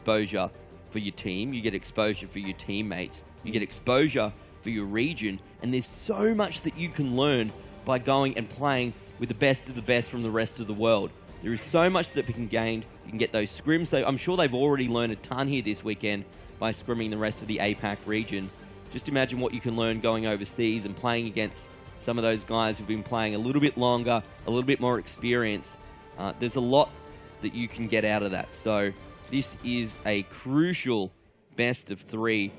exposure for your team, you get exposure for your teammates, you get exposure for your region, and there's so much that you can learn by going and playing with the best of the best from the rest of the world. There is so much that we can gain. You can get those scrims. I'm sure they've already learned a ton here this weekend by scrimming the rest of the APAC region. Just imagine what you can learn going overseas and playing against some of those guys who've been playing a little bit longer, a little bit more experience. There's a lot that you can get out of that. So this is a crucial best of 3.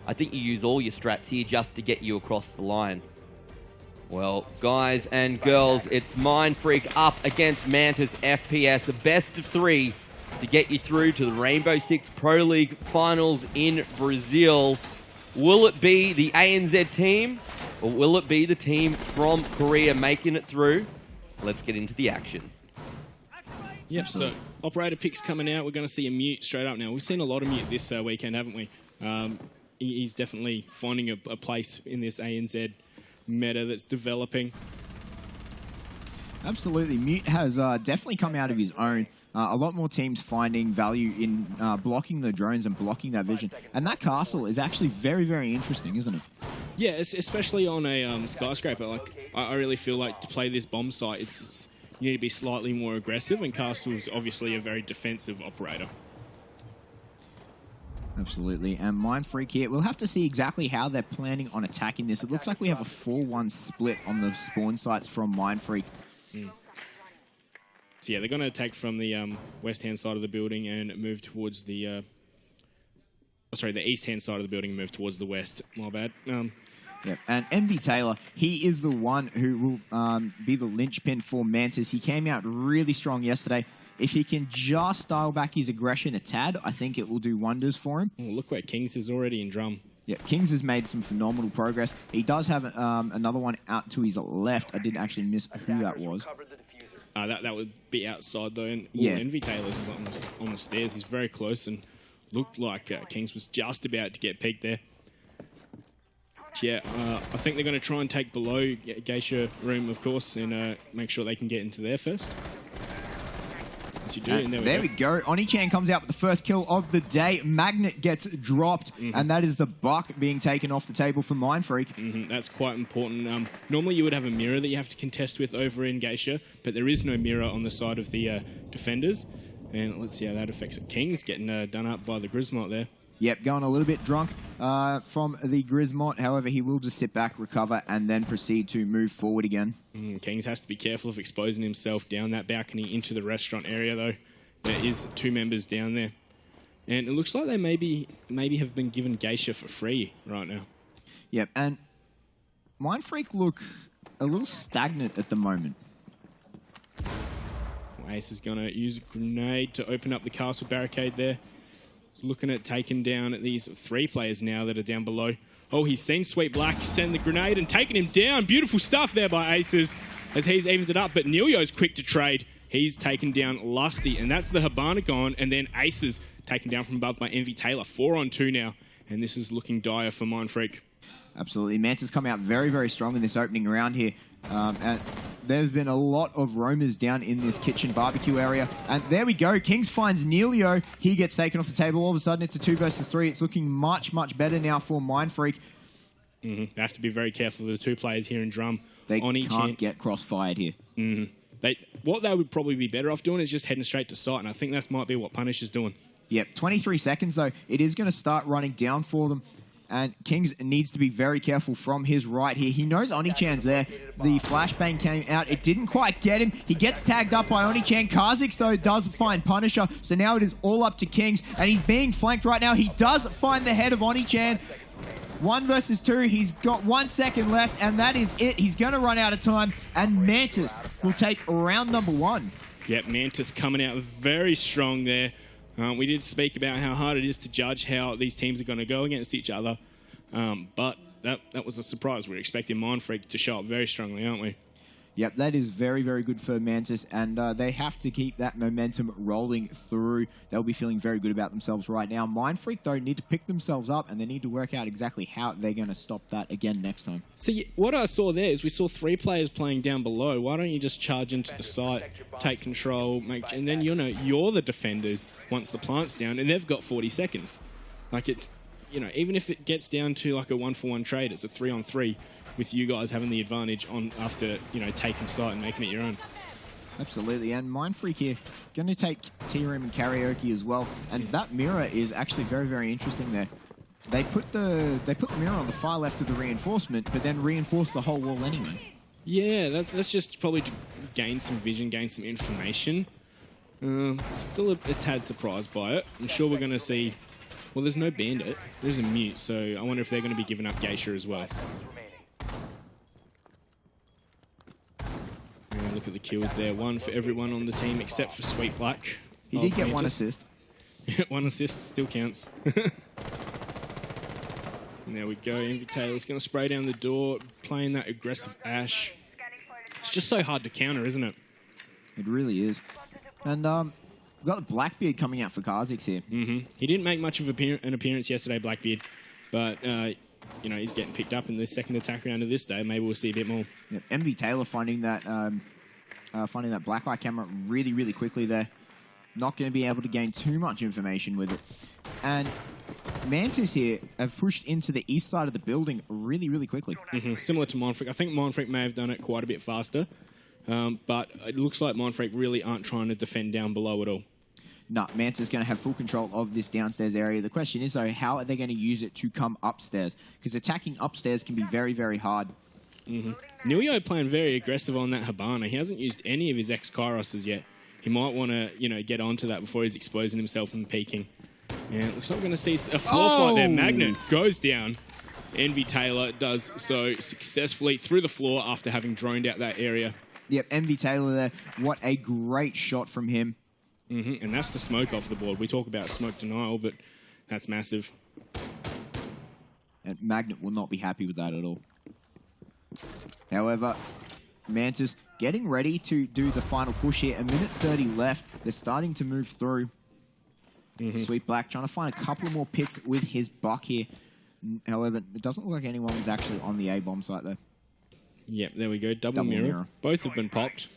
I think you use all your strats here just to get you across the line. Well, guys and girls, it's Mindfreak up against Mantis FPS, the best of 3 to get you through to the Rainbow Six Pro League Finals in Brazil. Will it be the ANZ team, or will it be the team from Korea making it through? Let's get into the action. Yep, so operator picks coming out. We're going to see a Mute straight up now. We've seen a lot of Mute this weekend, haven't we? He's definitely finding a place in this ANZ meta that's developing. Absolutely. Mute has definitely come out of his own. A lot more teams finding value in blocking the drones and blocking that vision. And that castle is actually very, very interesting, isn't it? Yeah, especially on a skyscraper. Like, I really feel like to play this bomb site, you need to be slightly more aggressive, and Castle's obviously a very defensive operator. Absolutely. And Mindfreak here, we'll have to see exactly how they're planning on attacking this. It looks like we have a 4-1 split on the spawn sites from Mindfreak. So yeah, they're going to attack from the west-hand side of the building and move towards the... the east-hand side of the building and move towards the west. My bad. Yep. And MV Taylor, he is the one who will be the linchpin for Mantis. He came out really strong yesterday. If he can just dial back his aggression a tad, I think it will do wonders for him. Oh, look where Kings is already in drum. Yeah, Kings has made some phenomenal progress. He does have another one out to his left. I did actually miss who that was. That would be outside though. And yeah. Envy Taylor's is on the stairs. He's very close and looked like Kings was just about to get pegged there. Yeah, I think they're going to try and take below Geisha room, of course, and make sure they can get into there first. As you do, and there we go. Oni-chan comes out with the first kill of the day. Magnet gets dropped, and that is the buck being taken off the table for Mindfreak. That's quite important. Normally you would have a mirror that you have to contest with over in Geisha, but there is no mirror on the side of the defenders. And let's see how that affects it. King's getting done up by the Grismot there. Yep, going a little bit drunk from the Grismot. However, he will just sit back, recover, and then proceed to move forward again. Kings has to be careful of exposing himself down that balcony into the restaurant area, though. There is 2 members down there. And it looks like they maybe have been given Geisha for free right now. Yep, and Mindfreak look a little stagnant at the moment. Ace is going to use a grenade to open up the castle barricade there. Looking at taking down these 3 players now that are down below. Oh, he's seen Sweet Black send the grenade and taking him down. Beautiful stuff there by Aces as he's evened it up. But Nilio's quick to trade. He's taken down Lusty, and that's the Habana gone. And then Aces taken down from above by Envy Taylor. 4-on-2 now, and this is looking dire for Mindfreak. Absolutely. Mantis come out very, very strong in this opening round here. And there's been a lot of roamers down in this kitchen barbecue area. And there we go. Kings finds Nilio. He gets taken off the table. All of a sudden, it's a 2 versus 3. It's looking much, much better now for Mindfreak. They have to be very careful of the 2 players here in drum. They can't get cross-fired here. What they would probably be better off doing is just heading straight to site. And I think that might be what Punish is doing. Yep, 23 seconds, though. It is going to start running down for them. And Kings needs to be very careful from his right here. He knows Oni-chan's there. The flashbang came out. It didn't quite get him. He gets tagged up by Oni-chan. Kha'Zix, though, does find Punisher. So now it is all up to Kings. And he's being flanked right now. He does find the head of Oni-chan. 1 versus 2. He's got 1 second left. And that is it. He's going to run out of time. And Mantis will take round number 1. Yep, Mantis coming out very strong there. We did speak about how hard it is to judge how these teams are going to go against each other. But that was a surprise. We're expecting Mindfreak to show up very strongly, aren't we? Yep, that is very, very good for Mantis, and they have to keep that momentum rolling through. They'll be feeling very good about themselves right now. Mindfreak, though, need to pick themselves up, and they need to work out exactly how they're going to stop that again next time. See, what I saw there is we saw 3 players playing down below. Why don't you just charge into the site, take control, and then you're the defenders once the plant's down, and they've got 40 seconds. Like, it's, even if it gets down to like a 1-for-1 trade, it's a 3-on-3. With you guys having the advantage on after, taking site and making it your own. Absolutely, and Mindfreak here going to take T-Room and Karaoke as well, and that mirror is actually very, very interesting there. They put the mirror on the far left of the reinforcement, but then reinforce the whole wall anyway. Yeah, that's just probably to gain some vision, gain some information. Still a tad surprised by it. I'm sure we're going to see... Well, there's no Bandit. There's a Mute, so I wonder if they're going to be giving up Geisha as well. Look at the kills there. 1 for everyone on the team except for Sweet Black. He did get 1 assist. 1 assist still counts. And there we go. Envy Taylor's going to spray down the door, playing that aggressive Ash. It's just so hard to counter, isn't it? It really is. And we've got the Blackbeard coming out for Kha'Zix here. He didn't make much of an appearance yesterday, Blackbeard, but he's getting picked up in the second attack round of this day. Maybe we'll see a bit more. Yep. Envy Taylor finding that blacklight camera really, really quickly there. Not going to be able to gain too much information with it. And Mantis here have pushed into the east side of the building really, really quickly. Similar to Mindfreak. I think Mindfreak may have done it quite a bit faster. But it looks like Mindfreak really aren't trying to defend down below at all. No, Mantis is going to have full control of this downstairs area. The question is, though, how are they going to use it to come upstairs? Because attacking upstairs can be very, very hard. Nilio playing very aggressive on that Habana. He hasn't used any of his ex-Kairoses yet. He might want to, get onto that before he's exposing himself and peeking. And it looks like we're going to see a floor fight there. Magnet goes down. Envy Taylor does so successfully through the floor after having droned out that area. Yep, Envy Taylor there. What a great shot from him. And that's the smoke off the board. We talk about smoke denial, but that's massive. And Magnet will not be happy with that at all. However, Mantis getting ready to do the final push here. 1:30 left. They're starting to move through. Sweet Black trying to find a couple more picks with his buck here. However, it doesn't look like anyone was actually on the A-bomb site there. Yep, there we go. Double mirror. Both have been popped.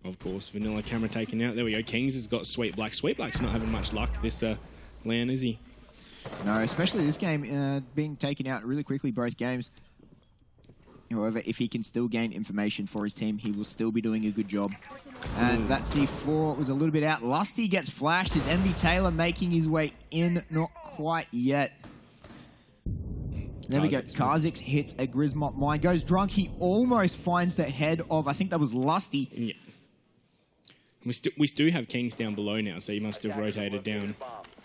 Of course, vanilla camera taken out. There we go. Kings has got Sweet Black. Sweet Black's not having much luck this LAN, is he? No, especially this game being taken out really quickly, both games. However, if he can still gain information for his team, he will still be doing a good job. And that C4 was a little bit out. Lusty gets flashed. Is Envy Taylor making his way in? Not quite yet. There we go. Kha'Zix hits a Grismot mine. Goes drunk. He almost finds the head of, I think that was Lusty. Yeah. We do have Kings down below now, so he must have rotated down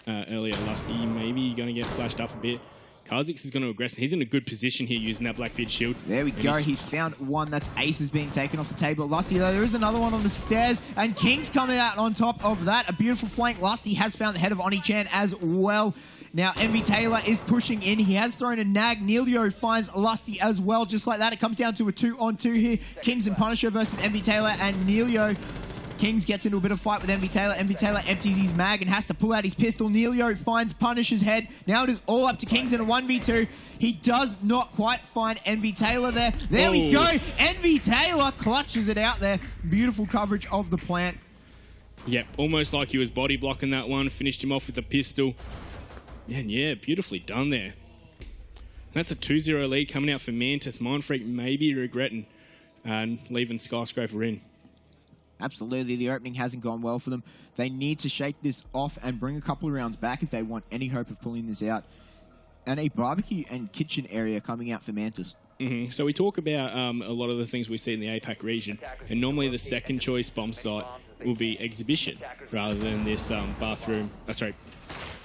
earlier. Lusty maybe going to get flashed up a bit. Kha'Zix is going to aggress. He's in a good position here using that Blackbeard shield. There we go. He's found one. That's Aces being taken off the table. Lusty, though, there is another one on the stairs. And King's coming out on top of that. A beautiful flank. Lusty has found the head of Oni-chan as well. Now, Envy Taylor is pushing in. He has thrown a nag. Neilio finds Lusty as well. Just like that, it comes down to a 2-on-2 here. Kings and Punisher versus Envy Taylor and Neilio. Kings gets into a bit of fight with Envy Taylor. Envy Taylor empties his mag and has to pull out his pistol. Neilio finds Punisher's head. Now it is all up to Kings in a 1v2. He does not quite find Envy Taylor there. There we go. Envy Taylor clutches it out there. Beautiful coverage of the plant. Yep, almost like he was body blocking that one. Finished him off with a pistol. And yeah, beautifully done there. That's a 2-0 lead coming out for Mantis. Mindfreak maybe regretting leaving Skyscraper in. Absolutely, the opening hasn't gone well for them. They need to shake this off and bring a couple of rounds back if they want any hope of pulling this out. And a barbecue and kitchen area coming out for Mantis. So we talk about a lot of the things we see in the APAC region, and normally the second choice bomb site will be exhibition rather than this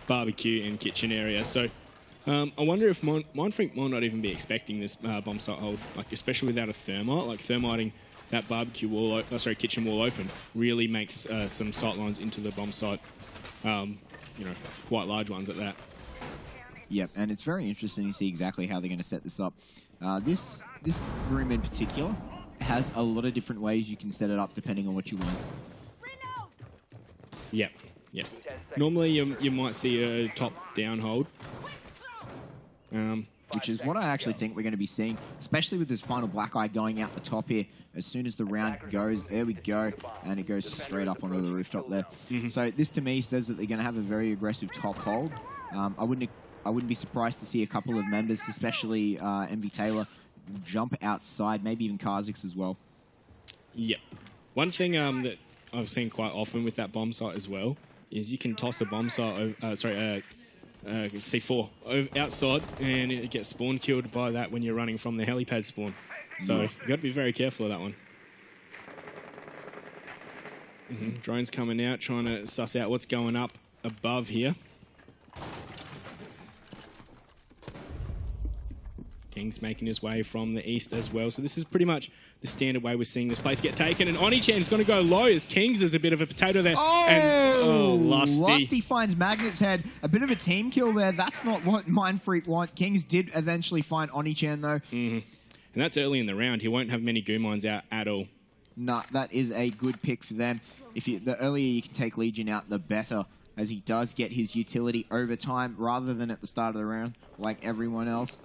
barbecue and kitchen area. So I wonder if Mindfreak might not even be expecting this bomb site hold, like especially without a thermite, like thermiting that barbecue wall, kitchen wall open really makes some sight lines into the bomb site, quite large ones at that. Yep, and it's very interesting to see exactly how they're going to set this up. This room in particular has a lot of different ways you can set it up depending on what you want. Yep, yep. Normally you might see a top-down hold. Which is what I actually think we're going to be seeing, especially with this final black eye going out the top here. As soon as the round goes, there we go, and it goes straight up onto the rooftop there. So this to me says that they're going to have a very aggressive top hold. I wouldn't be surprised to see a couple of members, especially MV Taylor, jump outside, maybe even Kha'Zix as well. Yep. One thing that I've seen quite often with that bomb site as well is you can toss a bomb site, C4 outside, and it gets spawn killed by that when you're running from the helipad spawn. So you've got to be very careful of that one. Drone's coming out, trying to suss out what's going up above here. King's making his way from the east as well. So this is pretty much the standard way we're seeing this place get taken. And Onichan's going to go low as Kings is a bit of a potato there. Lusty. Lusty finds Magnet's head. A bit of a team kill there. That's not what Mindfreak want. Kings did eventually find Onichan though. And that's early in the round. He won't have many goo mines out at all. Nah, that is a good pick for them. The earlier you can take Legion out, the better, as he does get his utility over time rather than at the start of the round, like everyone else.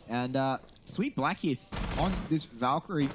And Sweet Black here on this Valkyrie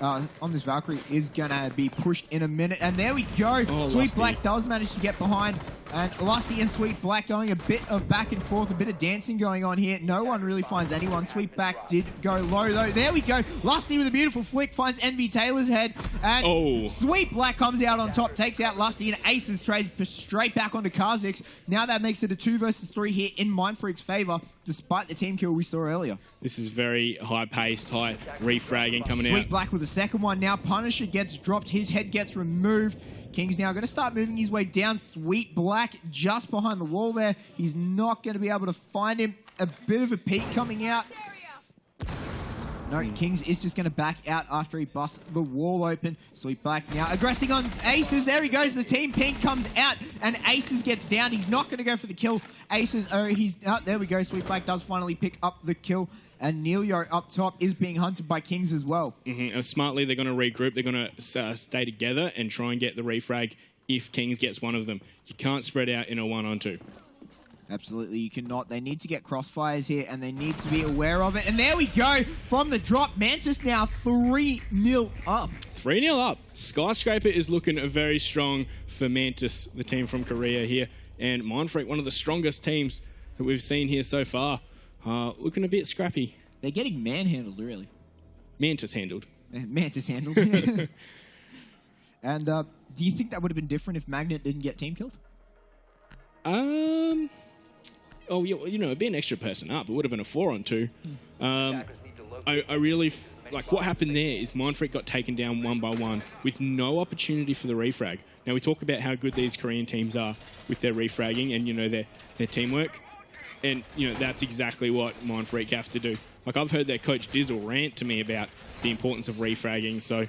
is gonna be pushed in a minute, and there we go. Sweet Lusty. Black does manage to get behind, and Lusty and Sweet Black going a bit of back and forth, a bit of dancing going on here. No one really finds anyone. Sweet Black did go low though. There we go. Lusty with a beautiful flick finds NV Taylor's head, and Sweet Black comes out on top, takes out Lusty, and Aces trades straight back onto Kha'Zix. Now that makes it a 2 versus 3 here in Mindfreak's favor, despite the team kill we saw earlier. This is very high-paced, high refragging coming out. Sweet Black with the second one. Now Punisher gets dropped. His head gets removed. King's now going to start moving his way down. Sweet Black just behind the wall there. He's not going to be able to find him. A bit of a peek coming out. No, Kings is just going to back out after he busts the wall open. Sweet Black now aggressing on Aces. There he goes. The Team Pink comes out and Aces gets down. He's not going to go for the kill. Aces, there we go. Sweet Black does finally pick up the kill. And Neilio up top is being hunted by Kings as well. Smartly, they're going to regroup. They're going to stay together and try and get the refrag if Kings gets one of them. You can't spread out in a 1-on-2. Absolutely, you cannot. They need to get crossfires here, and they need to be aware of it. And there we go. From the drop, Mantis now 3-0 up. 3-0 up. Skyscraper is looking very strong for Mantis, the team from Korea here. And Mindfreak, one of the strongest teams that we've seen here so far. Looking a bit scrappy. They're getting manhandled, really. Mantis handled. Mantis handled. And do you think that would have been different if Magnet didn't get team killed? Oh, you know, it'd be an extra person up. It would have been a 4-on-2. I really... Like, what happened there is Mindfreak got taken down 1 by 1 with no opportunity for the refrag. Now, we talk about how good these Korean teams are with their refragging and, you know, their teamwork. And, you know, that's exactly what Mindfreak have to do. Like, I've heard their coach Dizzle rant to me about the importance of refragging. So,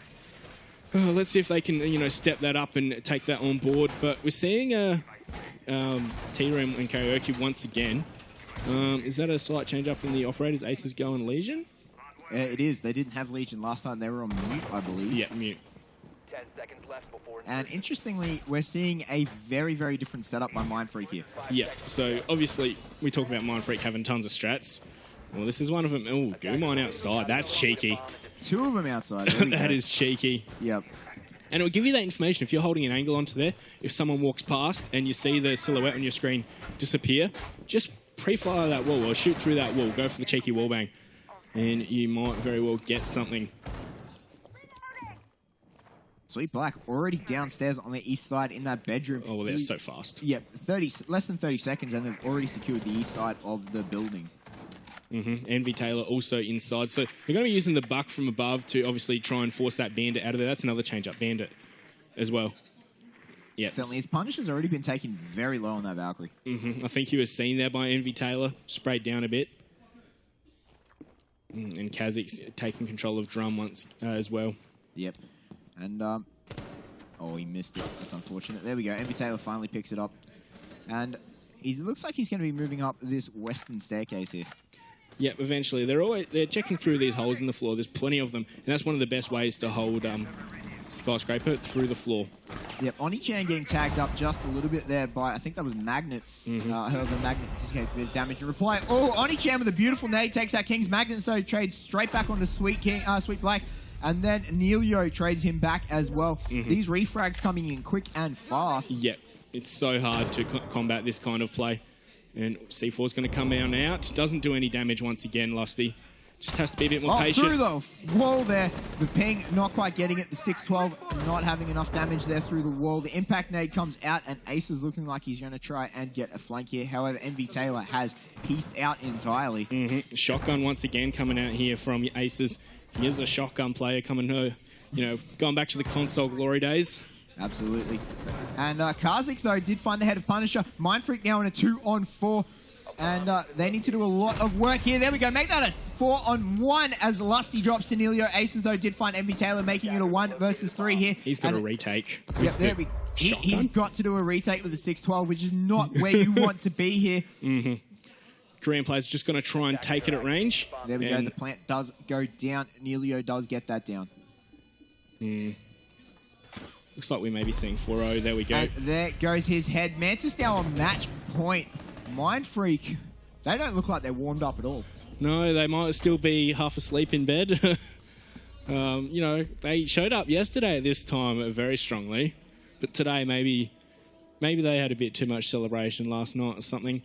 let's see if they can, you know, step that up and take that on board. But we're seeing T-Rem and Karaoke once again. Is that a slight change up in the operators? Aces going Legion? It is. They didn't have Legion last time. They were on mute, I believe. Yeah, mute. 10 seconds left before and interestingly, we're seeing a very, very different setup by Mindfreak here. Yeah, so obviously we talk about Mindfreak having tons of strats. Well, this is one of them. Oh, goo mine outside. That's cheeky. 2 of them outside. That is cheeky. Yep. And it will give you that information. If you're holding an angle onto there, if someone walks past and you see the silhouette on your screen disappear, just pre-fire that wall or shoot through that wall. Go for the cheeky wallbang. And you might very well get something. Sweet Black already downstairs on the east side in that bedroom. Oh, well, they're so fast. Yep, less than 30 seconds, and they've already secured the east side of the building. Envy Taylor also inside. So they're going to be using the buck from above to obviously try and force that bandit out of there. That's another change-up bandit as well. Yeah, certainly his Punisher's already been taken very low on that Valkyrie. I think he was seen there by Envy Taylor, sprayed down a bit. And Kha'Zix taking control of drum once as well. Yep. And, oh, he missed it. That's unfortunate. There we go. Envy Taylor finally picks it up. And It looks like he's going to be moving up this western staircase here. Yep, eventually. They're checking through these holes in the floor. There's plenty of them, and that's one of the best ways to hold Skyscraper through the floor. Yep, Oni-chan getting tagged up just a little bit there by, I think that was Magnet. However, Magnet takes a bit of damage in reply. Oh, Oni-chan with a beautiful nade takes out King's Magnet, so trades straight back onto Sweet Black. And then Neilio trades him back as well. These refrags coming in quick and fast. Yep, it's so hard to combat this kind of play. And C4's going to come out. Doesn't do any damage once again, Lusty. Just has to be a bit more patient. Through the wall there. The ping not quite getting it. The 612 not having enough damage there through the wall. The impact nade comes out, and Ace is looking like he's going to try and get a flank here. However, MV Taylor has pieced out entirely. Shotgun once again coming out here from Aces. He is a shotgun player coming, going back to the console glory days. Absolutely. And Kha'Zix, though, did find the head of Punisher. Mindfreak now in a 2-on-4. And they need to do a lot of work here. There we go. Make that a 4-on-1 as Lusty drops to Neilio. Aces, though, did find MV Taylor, making it a 1 versus 3 here. He's got a retake. Yep, there we go. He's got to do a retake with a 612, which is not where you want to be here. Korean player's just going to try and take it at range. There we go. The plant does go down. Neilio does get that down. Looks like we may be seeing 4-0. There we go. And there goes his head. Mantis now on match point. Mindfreak, they don't look like they're warmed up at all. No, they might still be half asleep in bed. They showed up yesterday at this time very strongly. But today, maybe they had a bit too much celebration last night or something.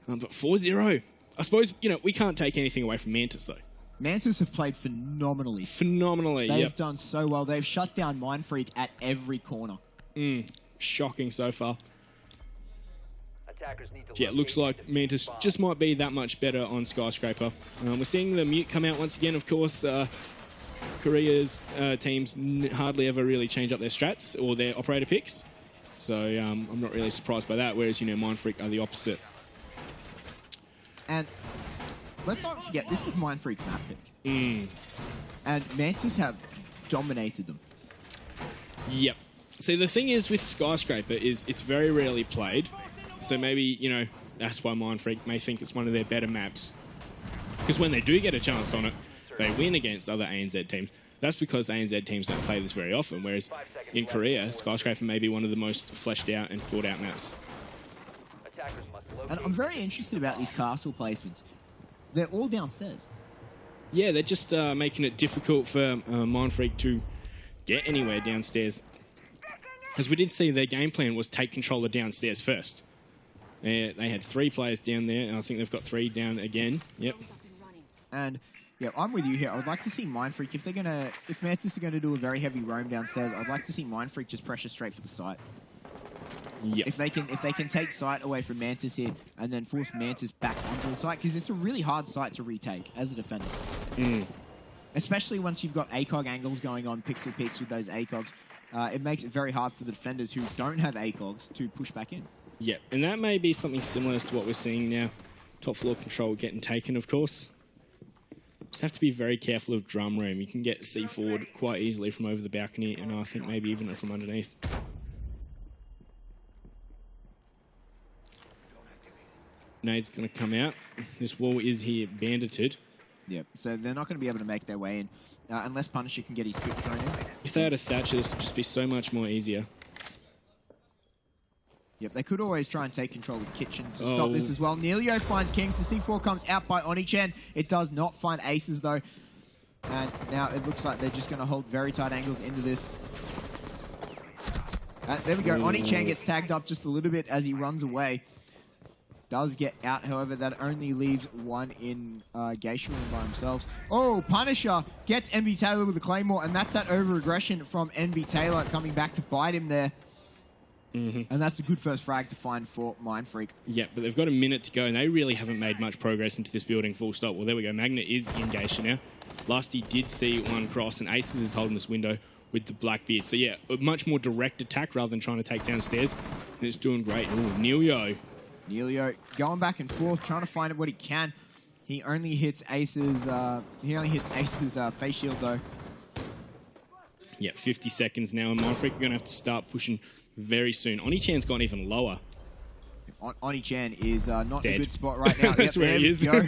But 4-0. I suppose, we can't take anything away from Mantis, though. Mantis have played phenomenally. They've done so well. They've shut down Mindfreak at every corner. Shocking so far. Yeah, it looks like Mantis just might be that much better on Skyscraper. We're seeing the mute come out once again, of course. Korea's teams hardly ever really change up their strats or their operator picks. So I'm not really surprised by that, whereas, Mindfreak are the opposite. And let's not forget, this is Mindfreak's map pick. And Mantis have dominated them. Yep. See, the thing is with Skyscraper is it's very rarely played. So maybe, that's why Mindfreak may think it's one of their better maps. Because when they do get a chance on it, they win against other ANZ teams. That's because ANZ teams don't play this very often, whereas in Korea, Skyscraper may be one of the most fleshed out and thought out maps. And I'm very interested about these castle placements. They're all downstairs. Yeah, they're just making it difficult for Mindfreak to get anywhere downstairs. Because we did see their game plan was take control of downstairs first. They had 3 players down there, and I think they've got 3 down again. Yep. And yeah, I'm with you here. I would like to see Mindfreak, if Mantis are going to do a very heavy roam downstairs, I'd like to see Mindfreak just pressure straight for the site. Yep. If they can take sight away from Mantis here and then force Mantis back onto the site, because it's a really hard site to retake as a defender. Especially once you've got ACOG angles going on, pixel peaks with those ACOGs. It makes it very hard for the defenders who don't have ACOGs to push back in. Yep, and that may be something similar to what we're seeing now. Top floor control getting taken, of course. Just have to be very careful of drum room. You can get C4'd quite easily from over the balcony, and I think maybe even from underneath. Nade's going to come out. This wall is here bandited. Yep, so they're not going to be able to make their way in unless Punisher can get his quick thrown in. If they had a Thatcher, this would just be so much more easier. Yep, they could always try and take control with Kitchen to stop this as well. Neilio finds Kings. The C4 comes out by Oni-chan. It does not find Aces, though. And now it looks like they're just going to hold very tight angles into this. There we go. Oni-chan gets tagged up just a little bit as he runs away. Does get out, however, that only leaves one in Geisha room by themselves. Oh, Punisher gets MV Taylor with the Claymore, and that's that over-aggression from MV Taylor coming back to bite him there. And that's a good first frag to find for Mindfreak. Yeah, but they've got a minute to go, and they really haven't made much progress into this building, full stop. Well, there we go. Magnet is in Geisha now. Lusty did see one cross, and Aces is holding this window with the Blackbeard. So, yeah, a much more direct attack rather than trying to take downstairs. And it's doing great. Ooh, Neilio going back and forth, trying to find what he can. He only hits Ace's. Face shield though. Yeah, 50 seconds now, and Mindfreak are going to have to start pushing very soon. Oni-chan's gone even lower. Oni-chan is not in a Dead. good spot right now. That's where there he we is. go.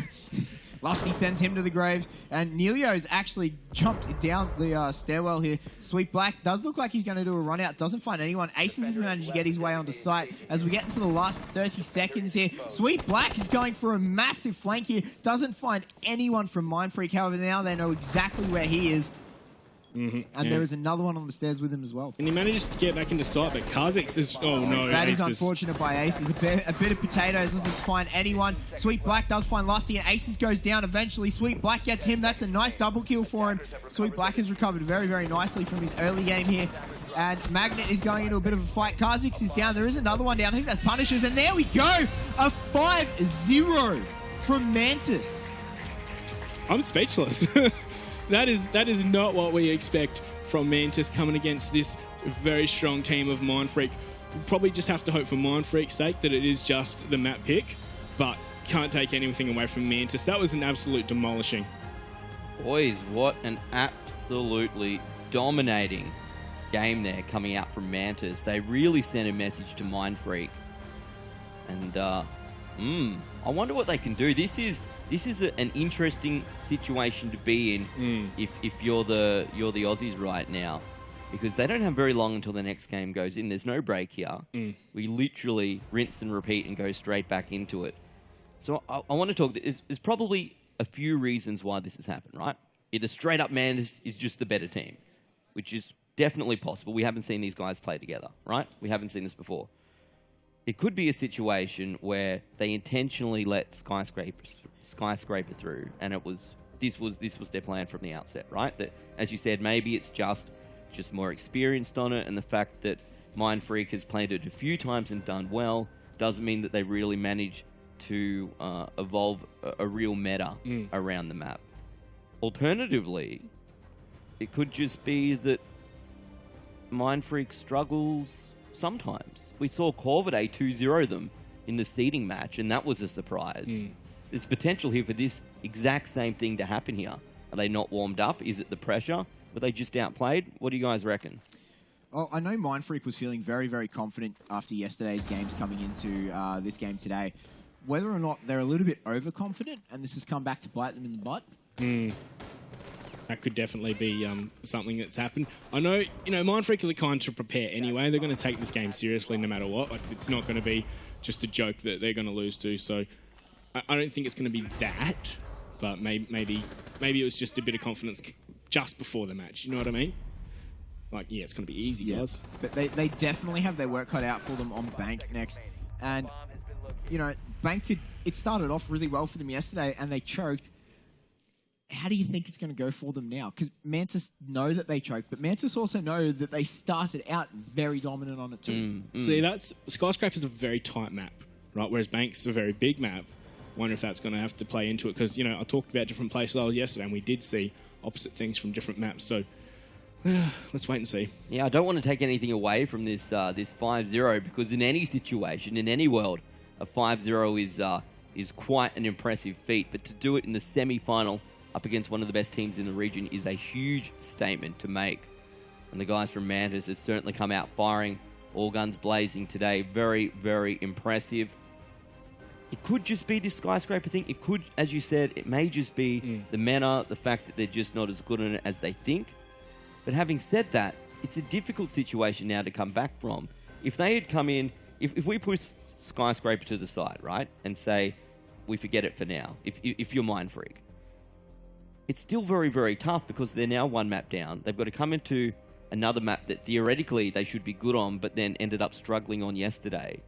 Lusty sends him to the graves, and Nelio's actually jumped down the stairwell here. Sweet Black does look like he's going to do a run out, doesn't find anyone. Aces has managed to get his way onto site. As we get into the last 30 seconds here, Sweet Black is going for a massive flank here, doesn't find anyone from Mindfreak. However, now they know exactly where he is. And there is another one on the stairs with him as well. And he manages to get back into sight, but Kha'Zix is... Oh, no. That is Aces. unfortunate by Aces. A bit of potatoes, doesn't find anyone. Sweet Black does find Lusty, and Aces goes down eventually. Sweet Black gets him. That's a nice double kill for him. Sweet Black has recovered very, very nicely from his early game here. And Magnet is going into a bit of a fight. Kha'Zix is down. There is another one down. I think that's Punishers. And there we go. A 5-0 from Mantis. I'm speechless. That is not what we expect from Mantis coming against this very strong team of Mindfreak. We'll probably just have to hope for Mindfreak's sake that it is just the map pick, but can't take anything away from Mantis. That was an absolute demolishing. Boys, what an absolutely dominating game there coming out from Mantis. They really sent a message to Mindfreak. And I wonder what they can do. This is an interesting situation to be in if you're the Aussies right now, because they don't have very long until the next game goes in. There's no break here. We literally rinse and repeat and go straight back into it. So I want to talk. There's probably a few reasons why this has happened, right? Either straight up Mantis is just the better team, which is definitely possible. We haven't seen these guys play together, right? We haven't seen this before. It could be a situation where they intentionally let Skyscraper through, and this was their plan from the outset, right? That, as you said, maybe it's just more experienced on it, and the fact that Mindfreak has played it a few times and done well doesn't mean that they really managed to evolve a real meta around the map. Alternatively, it could just be that Mindfreak struggles sometimes. We saw Corvidae 2-0 them in the seeding match, and that was a surprise. There's potential here for this exact same thing to happen here. Are they not warmed up? Is it the pressure? Were they just outplayed? What do you guys reckon? Oh, I know Mindfreak was feeling very, very confident after yesterday's games coming into this game today. Whether or not they're a little bit overconfident and this has come back to bite them in the butt. That could definitely be something that's happened. I know, Mindfreak are the kind to prepare anyway. They're going to take this game seriously no matter what. Like, it's not going to be just a joke that they're going to lose to. So I don't think it's going to be that, but maybe it was just a bit of confidence just before the match. You know what I mean? Like, yeah, it's going to be easy, guys. But they definitely have their work cut out for them on Bank next. And, Bank it started off really well for them yesterday, and they choked. How do you think it's going to go for them now? Because Mantis know that they choked, but Mantis also know that they started out very dominant on it too. See, Skyscraper's a very tight map, right? Whereas Bank's a very big map. Wonder if that's going to have to play into it, because, I talked about different play styles yesterday, and we did see opposite things from different maps. So let's wait and see. Yeah, I don't want to take anything away from this 5-0, because in any situation, in any world, a 5-0 is quite an impressive feat. But to do it in the semi-final up against one of the best teams in the region is a huge statement to make. And the guys from Mantis have certainly come out firing, all guns blazing today. Very, very impressive. It could just be this Skyscraper thing. It could, as you said, it may just be the meta, the fact that they're just not as good in it as they think. But having said that, it's a difficult situation now to come back from. If they had come in, if we push Skyscraper to the side, right, and say, we forget it for now, if you're Mindfreak, it's still very, very tough because they're now one map down. They've got to come into another map that theoretically they should be good on, but then ended up struggling on yesterday.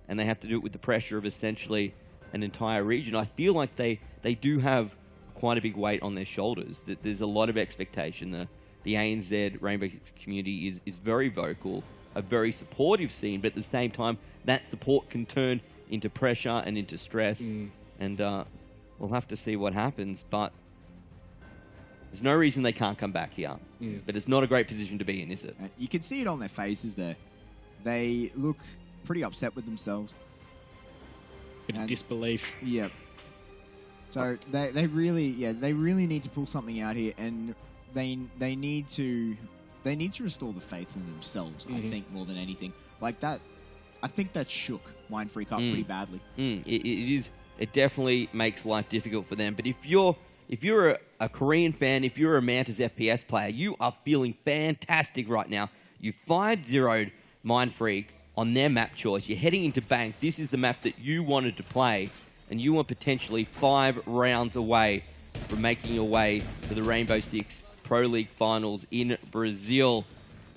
And they have to do it with the pressure of essentially an entire region. I feel like they do have quite a big weight on their shoulders. That there's a lot of expectation. The ANZ Rainbow Six community is very vocal, a very supportive scene, but at the same time, that support can turn into pressure and into stress. And we'll have to see what happens, but there's no reason they can't come back here. But it's not a great position to be in, is it? You can see it on their faces there. They look pretty upset with themselves. Bit of disbelief. Yeah. So they really need to pull something out here, and they need to restore the faith in themselves. I think more than anything, like that I think that shook Mindfreak up pretty badly. It definitely makes life difficult for them. But if you're a Korean fan, if you're a Mantis FPS player, you are feeling fantastic right now. You 5-0'd Mindfreak on their map choice. You're heading into Bank. This is the map that you wanted to play, and you are potentially 5 rounds away from making your way to the Rainbow Six Pro League Finals in Brazil.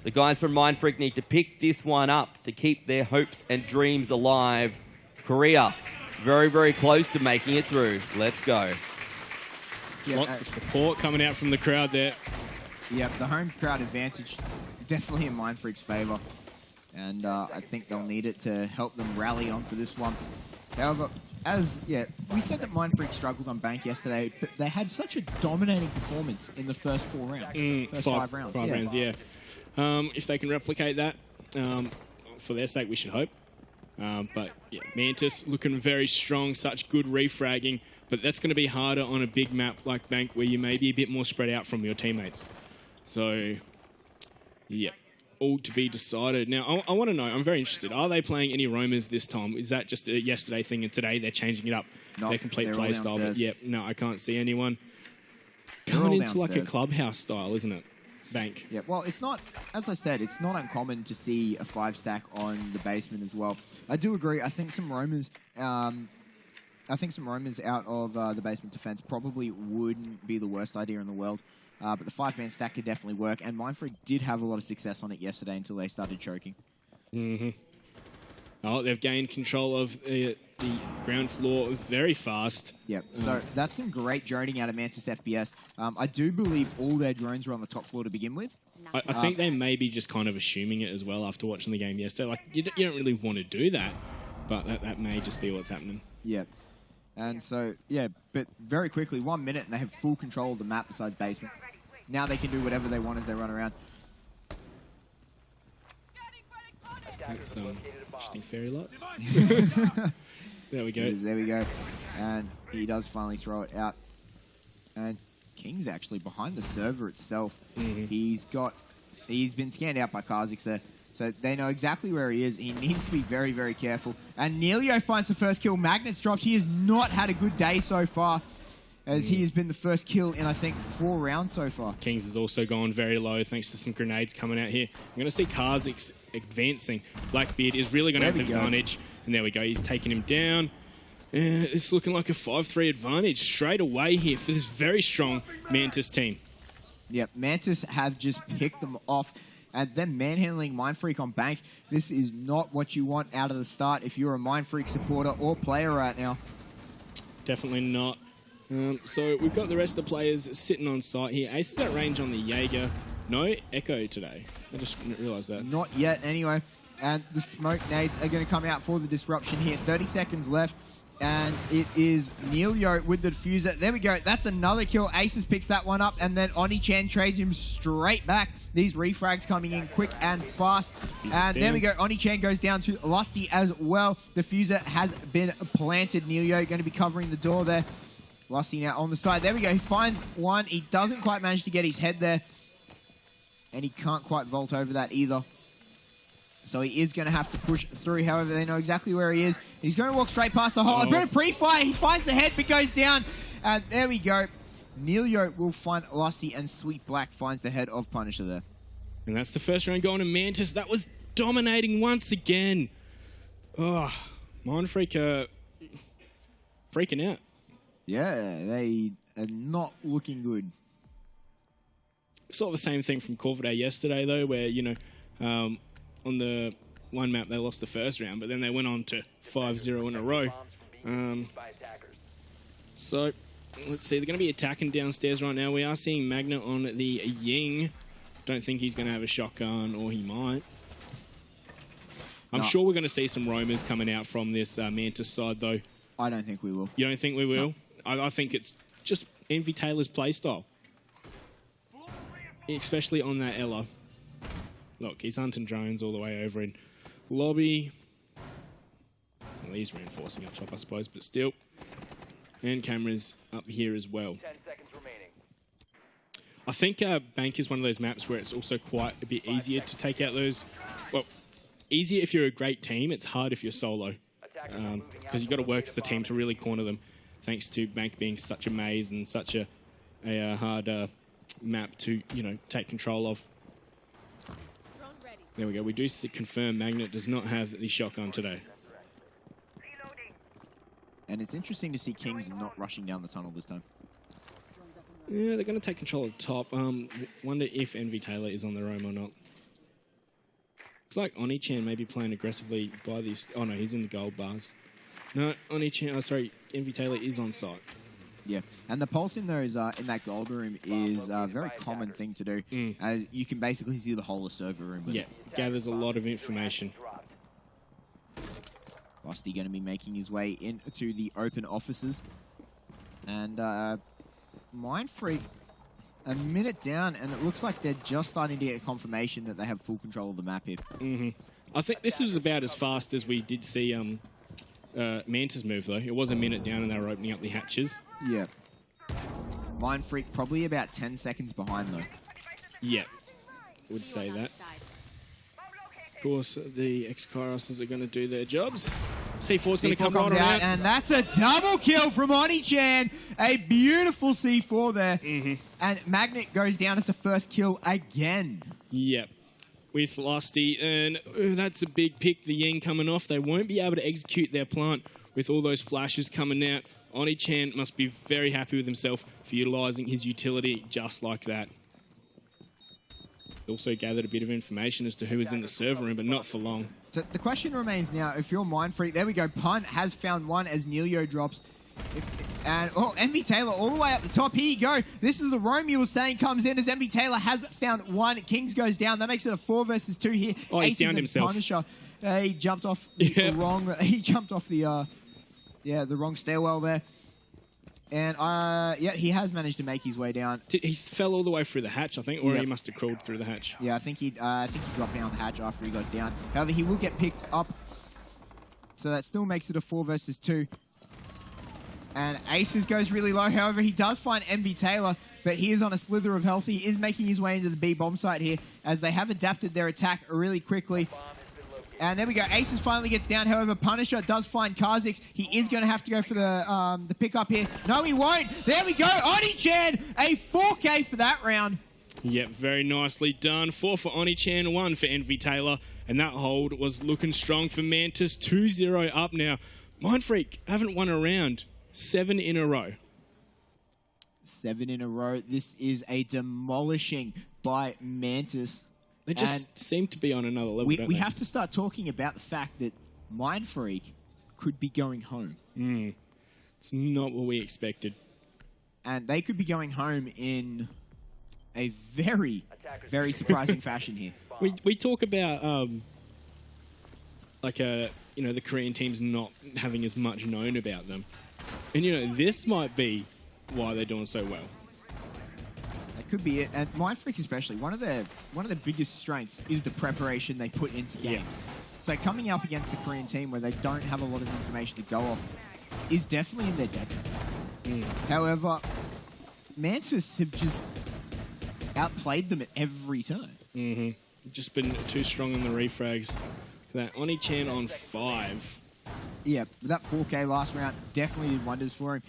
The guys from Mindfreak need to pick this one up to keep their hopes and dreams alive. Korea, very, very close to making it through. Let's go. Yeah, Lots of support coming out from the crowd there. Yeah, the home crowd advantage definitely in Mindfreak's favour. And I think they'll need it to help them rally on for this one. However, we said that Mindfreak struggled on Bank yesterday, but they had such a dominating performance in the first 4 rounds. First 5 rounds. 5 rounds, yeah. If they can replicate that, for their sake, we should hope. But yeah, Mantis looking very strong, such good refragging, but that's going to be harder on a big map like Bank where you may be a bit more spread out from your teammates. So, yeah, all to be decided. Now, I want to know, I'm very interested, are they playing any roamers this time? Is that just a yesterday thing and today they're changing it up? Nope, their complete they're play all style, but downstairs. yeah, no, I can't see anyone. They're all Coming into like a downstairs. clubhouse style, isn't it? Bank. Yeah, well, it's not, as I said, it's not uncommon to see a 5-stack on the basement as well. I do agree. I think some roamers, out of the basement defense probably wouldn't be the worst idea in the world. But the 5-man stack could definitely work, and Mindfreak did have a lot of success on it yesterday until they started choking. Oh, they've gained control of the ground floor very fast. Yep, so that's some great droning out of Mantis FPS. I do believe all their drones were on the top floor to begin with. I think they may be just kind of assuming it as well after watching the game yesterday. Like, you don't really want to do that, but that may just be what's happening. Yep. And so, yeah, but very quickly, 1 minute, and they have full control of the map besides basement. Now they can do whatever they want as they run around. That's interesting fairy lights. There we go. There we go. And he does finally throw it out. And King's actually behind the server itself. He's been scanned out by Kha'Zix there. So they know exactly where he is. He needs to be very, very careful. And Neilio finds the first kill. Magnets dropped. He has not had a good day so far, as he has been the first kill in, I think, 4 rounds so far. Kings has also gone very low thanks to some grenades coming out here. I'm going to see Kha'Zix advancing. Blackbeard is really going to have the advantage. And there we go. He's taking him down. And it's looking like a 5-3 advantage straight away here for this very strong Mantis team. Yep, Mantis have just picked them off. And then manhandling Mindfreak on Bank. This is not what you want out of the start if you're a Mindfreak supporter or player right now. Definitely not. So we've got the rest of the players sitting on site here. Ace is at range on the Jaeger. No Echo today. I just didn't realise that. Not yet, anyway. And the smoke nades are going to come out for the disruption here. 30 seconds left. And it is Neilio with the defuser. There we go. That's another kill. Aces picks that one up. And then Oni-chan trades him straight back. These refrags coming in quick and fast. And there we go. Oni-chan goes down to Lusty as well. Defuser has been planted. Neilio going to be covering the door there. Lusty now on the side. There we go. He finds one. He doesn't quite manage to get his head there. And he can't quite vault over that either. So he is going to have to push through. However, they know exactly where he is. He's going to walk straight past the hole. A bit of pre-fire. He finds the head but goes down. And there we go. Neilio will find Lusty, and Sweet Black finds the head of Punisher there. And that's the first round going to Mantis. That was dominating once again. Oh, Mindfreak freaking out. Yeah, they are not looking good. Saw the same thing from Corvidae yesterday, though, where, you know, on the one map they lost the first round, but then they went on to 5-0 in a row. So, let's see. They're going to be attacking downstairs right now. We are seeing Magna on the Ying. Don't think he's going to have a shotgun, or he might. I'm sure we're going to see some roamers coming out from this Mantis side, though. I don't think we will. You don't think we will? No. I think it's just Envy Taylor's playstyle. Especially on that Ella. Look, he's hunting drones all the way over in lobby. Well, he's reinforcing up top, I suppose, but still. And cameras up here as well. 10 seconds remaining. I think Bank is one of those maps where it's also quite a bit easier to take out those, well, easier if you're a great team. It's hard if you're solo. Because you've got to work as a team to really corner them, thanks to Bank being such a maze and such a hard map to, take control of. There we go. We do confirm Magnet does not have the shotgun today. And it's interesting to see Kings not rushing down the tunnel this time. Yeah, they're going to take control of top. Wonder if Envy Taylor is on the roam or not. Looks like Oni-chan may be playing aggressively by these... Oh, no, he's in the gold bars. No, Oni-chan... Oh, sorry, Envy Taylor is on site. Yeah, and the pulse in those in that gold room is a very common thing to do. You can basically see the whole of server room. Yeah, gathers a lot of information. Rusty going to be making his way into the open offices. And Mindfreak, a minute down, and it looks like they're just starting to get confirmation that they have full control of the map here. I think this was about as fast as we did see Mantis move, though. It was a minute down and they were opening up the hatches. Yeah. Mindfreak probably about 10 seconds behind, though. Yeah, would say that. Of course, the ex-Kyroses are going to do their jobs. C4's going to come right around. And that's a double kill from Oni-chan. A beautiful C4 there. And Magnet goes down as the first kill again. Yep. With Lusty, and that's a big pick, the Yang coming off. They won't be able to execute their plant with all those flashes coming out. Oni-chan must be very happy with himself for utilising his utility just like that. Also gathered a bit of information as to who was in the server room, but not for long. So the question remains now, if you're Mindfreak, there we go, Punt has found one as Neilio drops. And, Envy Taylor all the way up the top. Here you go. This is the roam you were saying comes in as Envy Taylor has found one. Kings goes down. That makes it a 4 versus 2 here. Oh, he's downed himself. Punisher. He jumped off the wrong... He jumped off the wrong stairwell there. And, yeah, he has managed to make his way down. He fell all the way through the hatch, I think, or he must have crawled through the hatch. Yeah, I think he dropped down the hatch after he got down. However, he will get picked up. So that still makes it a 4 versus 2. And Aces goes really low. However, he does find Envy Taylor, but he is on a slither of health. He is making his way into the B bomb site here as they have adapted their attack really quickly. And there we go. Aces finally gets down. However, Punisher does find Kha'Zix. He is going to have to go for the pickup here. No, he won't. There we go. Oni-chan, a 4K for that round. Yep, very nicely done. 4 for Oni-chan, 1 for Envy Taylor. And that hold was looking strong for Mantis. 2-0 up now. Mindfreak haven't won a round. 7 in a row. 7 in a row. This is a demolishing by Mantis. They just seem to be on another level, don't we they? have to start talking about the fact that Mindfreak could be going home. It's not what we expected. And they could be going home in a very, very surprising fashion here. We talk about the Korean teams not having as much known about them. And, this might be why they're doing so well. That could be it. And Mindfreak especially, one of their biggest strengths is the preparation they put into games. So coming up against the Korean team where they don't have a lot of information to go off is definitely in their detriment. However, Mantis have just outplayed them at every turn. Just been too strong on the refrags. That Oni-chan on 5. Yeah, that 4K last round definitely did wonders for him.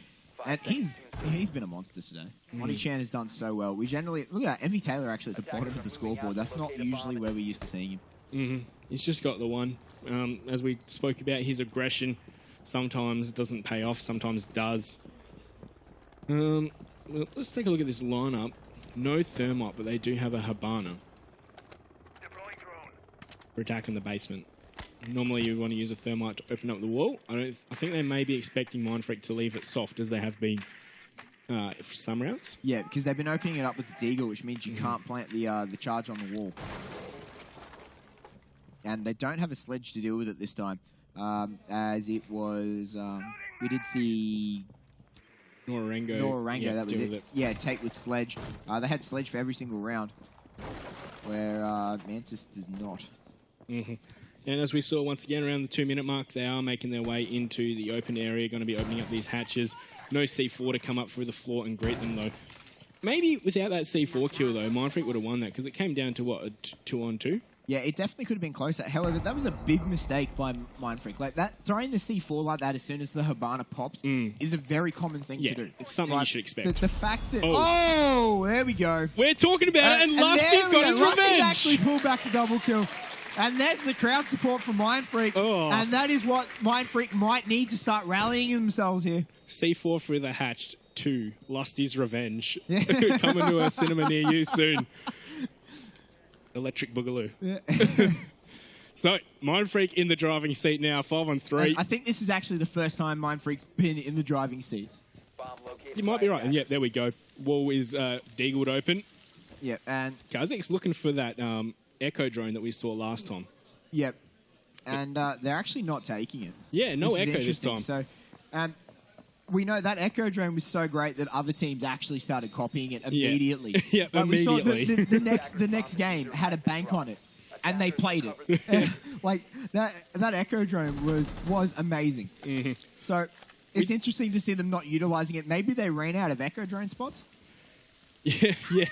And he's been a monster today. Oni-chan has done so well. We generally... Look at that, Envy Taylor actually at the bottom of the scoreboard. That's not usually where we're used to seeing him. He's just got the one. As we spoke about, his aggression sometimes doesn't pay off, sometimes does. Well, let's take a look at this lineup. No Thermite, but they do have a Habana for attacking the basement. Normally you want to use a Thermite to open up the wall. I think they may be expecting Mindfreak to leave it soft as they have been for some rounds. Yeah, because they've been opening it up with the Deagle, which means you can't plant the charge on the wall. And they don't have a sledge to deal with it this time. As it was... we did see... Norango, that was it. Yeah, take with sledge. They had sledge for every single round, where Mantis does not. And as we saw once again around the 2-minute mark, they are making their way into the open area, going to be opening up these hatches. No C4 to come up through the floor and greet them, though. Maybe without that C4 kill, though, Mindfreak would have won that, because it came down to, what, a 2-on-2? Yeah, it definitely could have been closer. However, that was a big mistake by Mindfreak. Like that, throwing the C4 like that as soon as the Hibana pops is a very common thing to do. It's something you should expect. The fact that... Oh, there we go. We're talking about it, and Lusty's got his Lusty's revenge. actually pulled back the double kill. And there's the crowd support from Mindfreak. Oh. And that is what Mindfreak might need to start rallying themselves here. C4 for the hatched 2. Lusty's revenge. Coming to a cinema near you soon. Electric Boogaloo. Yeah. So, Mindfreak in the driving seat now, 5-on-3. I think this is actually the first time Mindfreak's been in the driving seat. You might be right. And yeah, there we go. Wall is deagled open. Yeah, and... Kazak's looking for that echo drone that we saw last time. Yep. And they're actually not taking it. Yeah, no echo this time. So, we know that echo drone was so great that other teams actually started copying it immediately. Yeah, like immediately. We saw the next game had a bank on it, and they played it. Like that echo drone was amazing. So it's interesting to see them not utilizing it. Maybe they ran out of echo drone spots. Yeah.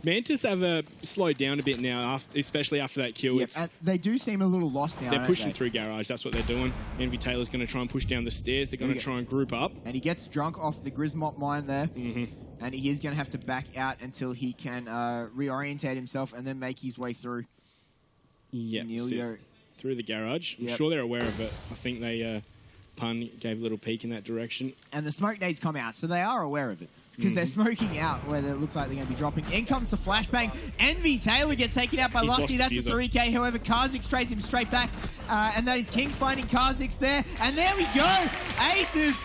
Mantis have slowed down a bit now, especially after that kill. Yep, and they do seem a little lost now. They're pushing through garage. That's what they're doing. Envy Taylor's going to try and push down the stairs. They're going to try and group up. And he gets drunk off the Grismop mine there. And he is going to have to back out until he can reorientate himself and then make his way through. Yeah, through the garage. Yep. I'm sure they're aware of it. I think they Pun gave a little peek in that direction. And the smoke nades come out, so they are aware of it. Because they're smoking out where it looks like they're going to be dropping. In comes the flashbang. Envy Taylor gets taken out by Lusty. That's a 3K. However, Karzix trades him straight back. And that is King finding Karzix there. And there we go. Aces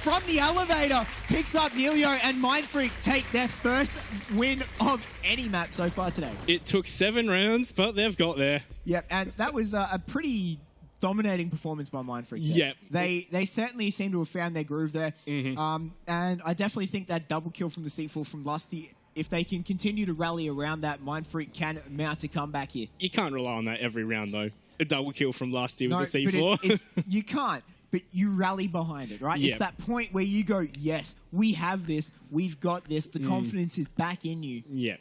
from the elevator picks up Neilio, and Mindfreak take their first win of any map so far today. It took 7 rounds, but they've got there. Yep, and that was a pretty dominating performance by Mindfreak. Yep. They certainly seem to have found their groove there. And I definitely think that double kill from the C4 from Lusty, if they can continue to rally around that, Mindfreak can mount a comeback here. You can't rely on that every round, though. A double kill from Lusty with the C4. C4. You can't, but you rally behind it, right? Yep. It's that point where you go, yes, we have this, we've got this, the confidence is back in you. Yeah.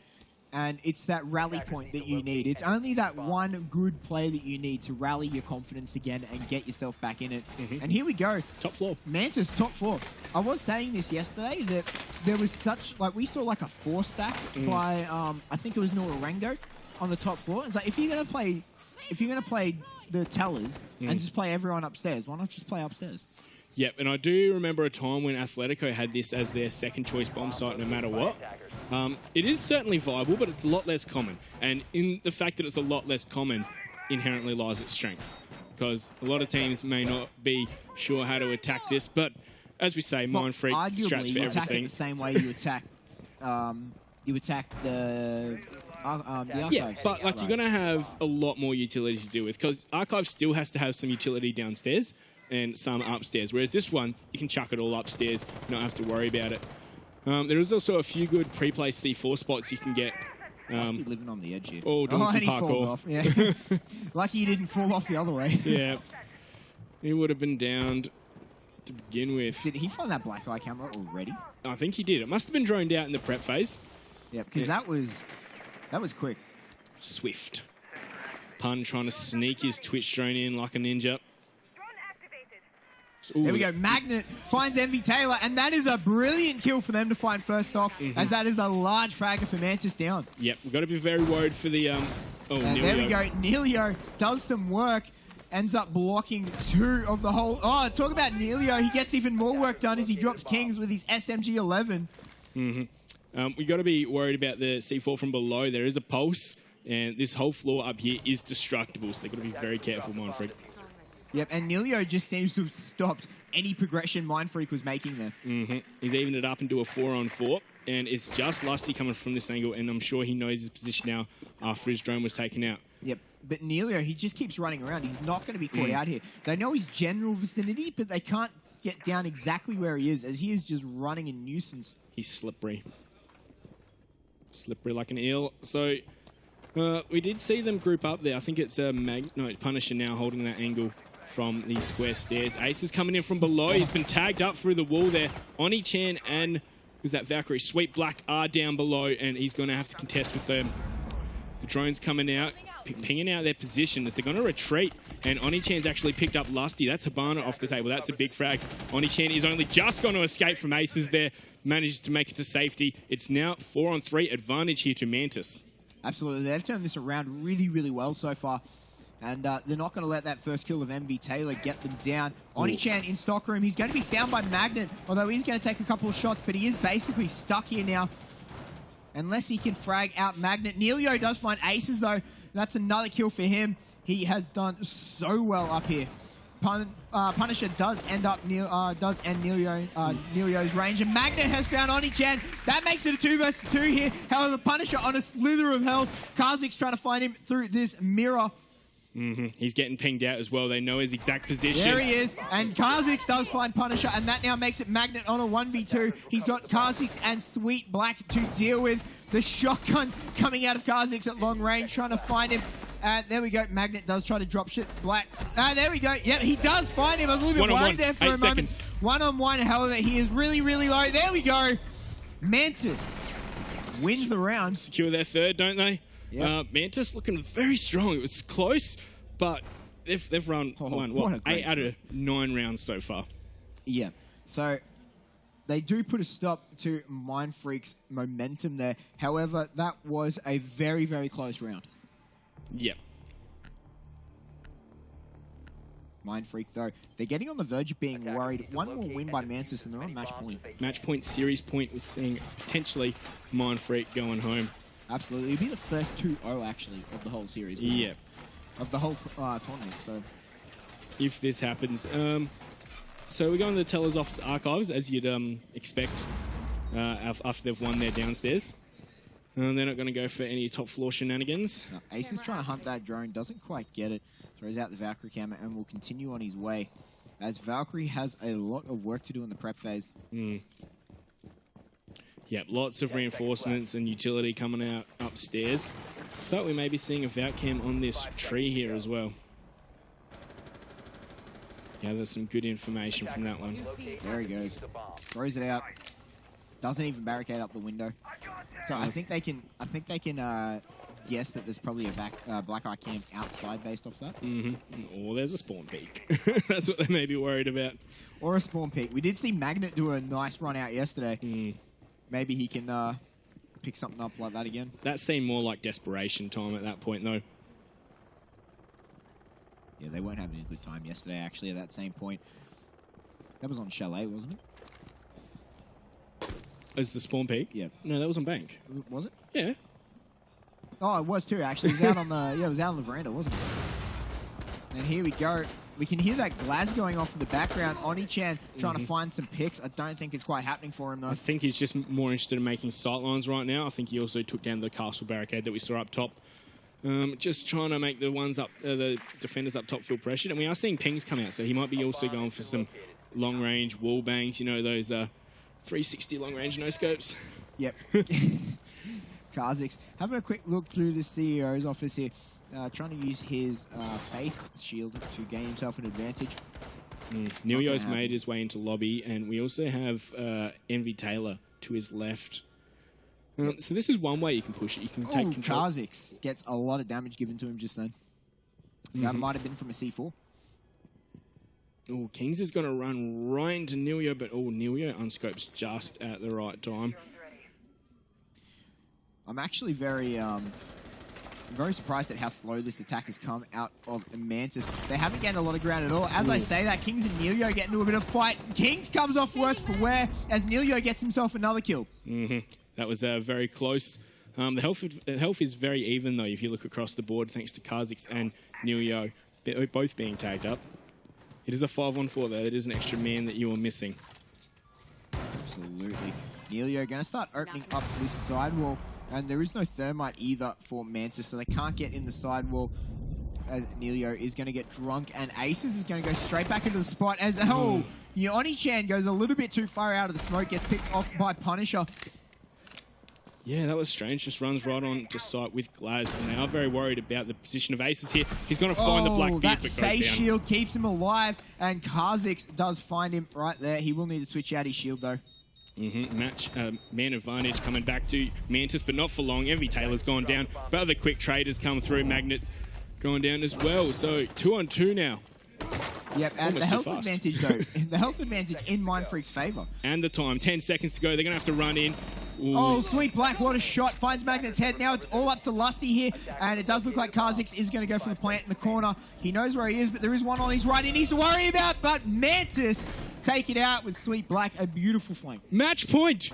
And it's that rally point that you need. It's only that one good play that you need to rally your confidence again and get yourself back in it. And here we go. Top floor. Mantis, top floor. I was saying this yesterday that there was such, like, we saw like a 4 stack by, I think it was Norango on the top floor. It's like, if you're going to play the tellers and just play everyone upstairs, why not just play upstairs? Yep, and I do remember a time when Athletico had this as their second choice bomb site no matter what. It is certainly viable, but it's a lot less common. And in the fact that it's a lot less common inherently lies its strength. Because a lot of teams may not be sure how to attack this, but as we say, Mindfreak strats for everything. You attack it the same way you attack the Archives. Yeah, but like you're going to have a lot more utility to deal with, because Archive still has to have some utility downstairs and some upstairs, whereas this one, you can chuck it all upstairs, not have to worry about it. There is also a few good pre-play C4 spots you can get. Must be living on the edge here. Oh, doing some and he parkour. falls off. Yeah. Lucky he didn't fall off the other way. Yeah. He would have been downed to begin with. Did he find that black eye camera already? I think he did. It must have been droned out in the prep phase. Yeah, because that was quick. Swift. Pun trying to sneak his Twitch drone in like a ninja. Ooh. There we go. Magnet finds Envy Taylor, and that is a brilliant kill for them to find first off, as that is a large fragger for Mantis down. Yep, we've got to be very worried for the... Neilio. There we go. Neilio does some work, ends up blocking 2 of the whole... Oh, talk about Neilio. He gets even more work done as he drops Kings with his SMG-11. We've got to be worried about the C4 from below. There is a pulse, and this whole floor up here is destructible, so they've got to be very careful, Mindfreak. Yep, and Neilio just seems to have stopped any progression Mindfreak was making there. He's evened it up into a 4-on-4, and it's just Lusty coming from this angle, and I'm sure he knows his position now after his drone was taken out. Yep, but Neilio, he just keeps running around. He's not going to be caught out here. They know his general vicinity, but they can't get down exactly where he is, as he is just running in nuisance. He's slippery. Slippery like an eel. So, we did see them group up there. I think it's Punisher now holding that angle from the square stairs. Ace is coming in from below. He's been tagged up through the wall there. Oni-chan and who's that Valkyrie? Sweet Black are down below, and he's going to have to contest with them. The drone's coming out, pinging out their position as they're going to retreat. And Oni-chan's actually picked up Lusty. That's Habana off the table. That's a big frag. Oni-chan is only just going to escape from Aces there. Manages to make it to safety. It's now 4-on-3 advantage here to Mantis. Absolutely. They've turned this around really, really well so far. And they're not going to let that first kill of MV Taylor get them down. Oni-chan in stockroom. He's going to be found by Magnet, although he's going to take a couple of shots, but he is basically stuck here now. Unless he can frag out Magnet. Neilio does find Aces, though. That's another kill for him. He has done so well up here. Punisher does end Neilio's range, and Magnet has found Oni-chan. That makes it a 2 versus 2 here. However, Punisher on a slither of health. Kazik's trying to find him through this mirror. He's getting pinged out as well. They know his exact position. There he is, and Kazix does find Punisher, and that now makes it Magnet on a 1v2. He's got Kazix and Sweet Black to deal with. The shotgun coming out of Kazix at long range, trying to find him. There we go. Magnet does try to drop shit. Black. There we go. Yep, he does find him. I was a little bit worried there for a moment. 1-on-1, however, he is really, really low. There we go. Mantis wins the round. Secure their third, don't they? Yep. Mantis looking very strong. It was close, but they've run 8 out of 9 rounds so far. Yeah. So they do put a stop to Mindfreak's momentum there. However, that was a very, very close round. Yep. Mindfreak, though, they're getting on the verge of being worried. One more win by Mantis, and they're on match point. Match point, series point, with seeing potentially Mindfreak going home. Absolutely. It'll be the first 2-0, actually, of the whole series. Yeah. Of the whole tournament, so. If this happens. So we're going to the teller's office archives, as you'd expect, after they've won their downstairs. They're not going to go for any top floor shenanigans. No, Ace is trying to hunt that drone, doesn't quite get it. Throws out the Valkyrie camera and will continue on his way, as Valkyrie has a lot of work to do in the prep phase. Yep, lots of reinforcements and utility coming out upstairs. So we may be seeing a Valk cam on this tree here as well. Yeah, there's some good information from that one. There he goes. Throws it out. Doesn't even barricade up the window. So I think they can guess that there's probably a black eye cam outside based off that. Or there's a spawn peak. That's what they may be worried about. Or a spawn peak. We did see Magnet do a nice run out yesterday. Maybe he can pick something up like that again. That seemed more like desperation time at that point, though. Yeah, they weren't having a good time yesterday, actually, at that same point. That was on Chalet, wasn't it? As the spawn peak? Yeah. No, that was on Bank. Was it? Yeah. Oh, it was too, actually. It was out on the, it was out on the veranda, wasn't it? And here we go. We can hear that Glaz going off in the background. Oni-chan trying to find some picks. I don't think it's quite happening for him, though. I think he's just more interested in making sightlines right now. I think he also took down the castle barricade that we saw up top. Just trying to make the ones up, the defenders up top feel pressured. And we are seeing pings come out, so he might be also going for some long-range wall bangs. You know, those 360 long-range no-scopes. Yep. Kazix having a quick look through the CEO's office here. Trying to use his face shield to gain himself an advantage. Neilio's made his way into lobby, and we also have Envy Taylor to his left. So this is one way you can push it. You can take control. Kazix gets a lot of damage given to him just then. That might have been from a C4. Oh, Kings is going to run right into Neilio, but Neilio unscopes just at the right time. I'm actually very surprised at how slow this attack has come out of Mantis. They haven't gained a lot of ground at all. As I say that, Kings and Neilio get into a bit of fight. Kings comes off worse for wear as Neilio gets himself another kill. That was very close. The health is very even, though, if you look across the board, thanks to Kazix and Neilio both being tagged up. It is a 5-on-4, though. It is an extra man that you are missing. Absolutely. Neilio going to start opening up this sidewall. And there is no thermite either for Mantis, so they can't get in the sidewall as Neilio is going to get drunk. And Aces is going to go straight back into the spot as, Oni-chan goes a little bit too far out of the smoke, gets picked off by Punisher. Yeah, that was strange. Just runs right on to sight with Glaz, and they are very worried about the position of Aces here. He's going to find the black beard, that but goes face down. shield keeps him alive, and Kazix does find him right there. He will need to switch out his shield, though. Man advantage coming back to Mantis, but not for long. Envy Taylor's gone down, but other quick traders come through. Magnets going down as well. So 2-on-2 now. Yep, and the health advantage, though. The health advantage in Mindfreak's favor. And the time, 10 seconds to go. They're going to have to run in. Ooh. Oh, Sweet Black, what a shot. Finds Magnet's head. Now it's all up to Lusty here, and it does look like Kha'Zix is going to go for the plant in the corner. He knows where he is, but there is one on his right he needs to worry about, but Mantis take it out with Sweet Black. A beautiful flank. Match point.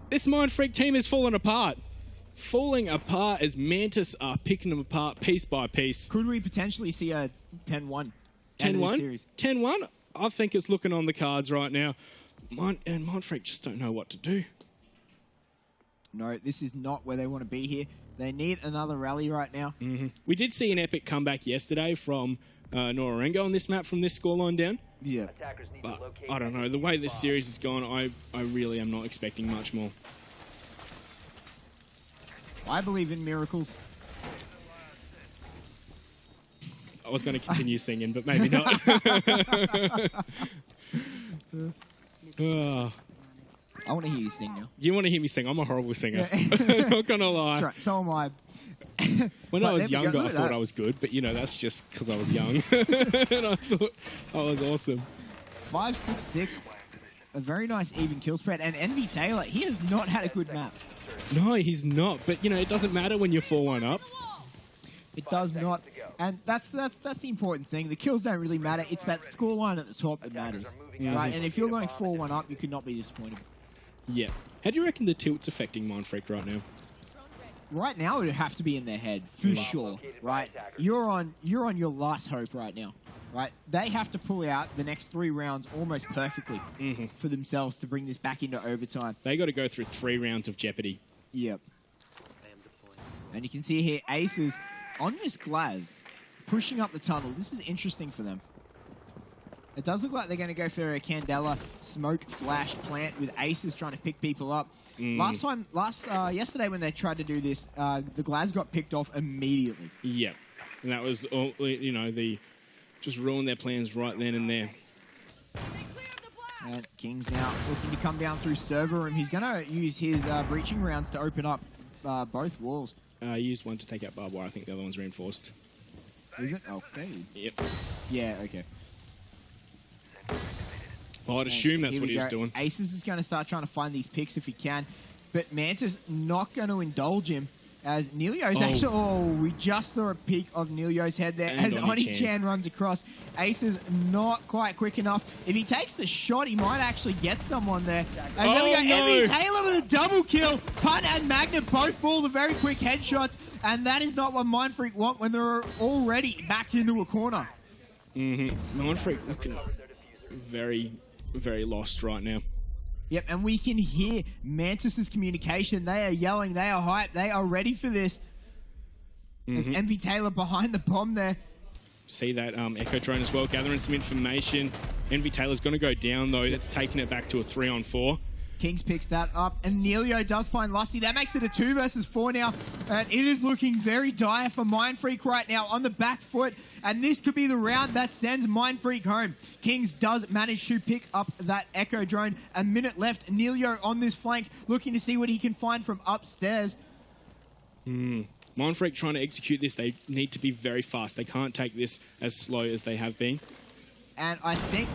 This Mindfreak team is falling apart. Falling apart as Mantis are picking them apart piece by piece. Could we potentially see a 10-1? 10-1? 10-1? I think it's looking on the cards right now. Mindfreak just don't know what to do. No, this is not where they want to be here. They need another rally right now. We did see an epic comeback yesterday from Norengo on this map from this scoreline down. Yeah. But I don't know. The way this series has gone, I really am not expecting much more. I believe in miracles. I was going to continue singing, but maybe not. I want to hear you sing now. You want to hear me sing? I'm a horrible singer. Not going to lie. That's right. So am I. When I was younger, I thought I was good, but, you know, that's just because I was young. And I thought I was awesome. 5-6-6. A very nice even kill spread. And Envy Taylor, he has not had a good map. No, he's not. But, you know, it doesn't matter when you're 4-1 up. It does not. And that's the important thing. The kills don't really matter. It's that scoreline at the top that matters. Right? And if you're going 4-1 up, you could not be disappointed. Yeah. How do you reckon the tilt's affecting Mindfreak right now? Right now, it would have to be in their head, for sure. Right? You're on your last hope right now. Right? They have to pull out the next 3 rounds almost perfectly for themselves to bring this back into overtime. They got to go through 3 rounds of jeopardy. Yep. And you can see here, Aces on this Glaz, pushing up the tunnel. This is interesting for them. It does look like they're going to go for a Candela smoke flash plant with Aces trying to pick people up. Yesterday when they tried to do this, the Glaz got picked off immediately. Yeah. And that was, all, you know, just ruined their plans right then and there. And King's now looking to come down through server room. He's going to use his breaching rounds to open up both walls. He used one to take out barbed wire. I think the other one's reinforced. Is it? Okay. Yep. Yeah, okay. Well, I'd assume that's what he was doing. Aces is going to start trying to find these picks if he can. But Mantis not going to indulge him as Nilio's actually... Oh, we just saw a peek of Nilio's head there as Oni-chan runs across. Aces not quite quick enough. If he takes the shot, he might actually get someone there. As there we go. Envy Taylor with a double kill. Punt and Magnet both fall to very quick headshots. And that is not what Mindfreak want when they're already backed into a corner. Mindfreak looking very, very lost right now. Yep, and we can hear Mantis' communication. They are yelling, they are hyped, they are ready for this. There's Envy Taylor behind the bomb there. See that Echo drone as well, gathering some information. Envy Taylor's going to go down, though. That's taking it back to a 3-on-4. Kings picks that up, and Nelio does find Lusty. That makes it a 2 versus 4 now, and it is looking very dire for Mindfreak right now on the back foot, and this could be the round that sends Mindfreak home. Kings does manage to pick up that Echo drone. A minute left. Nelio on this flank, looking to see what he can find from upstairs. Mindfreak trying to execute this. They need to be very fast. They can't take this as slow as they have been. And I think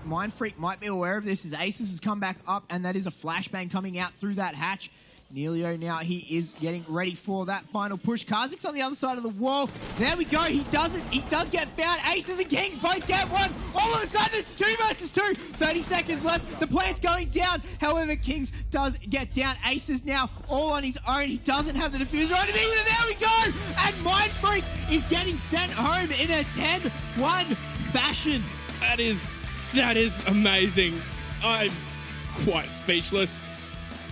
Mindfreak might be aware of this as Aces has come back up, and that is a flashbang coming out through that hatch. Nelio now, he is getting ready for that final push. Kha'Zix on the other side of the wall. There we go. He does it. He does get found. Aces and Kings both get one. All of a sudden, it's 2 versus 2. 30 seconds left. The plant's going down. However, Kings does get down. Aces now all on his own. He doesn't have the diffuser on him either. There we go. And Mindfreak is getting sent home in a 10-1 fashion. That is amazing. I'm quite speechless.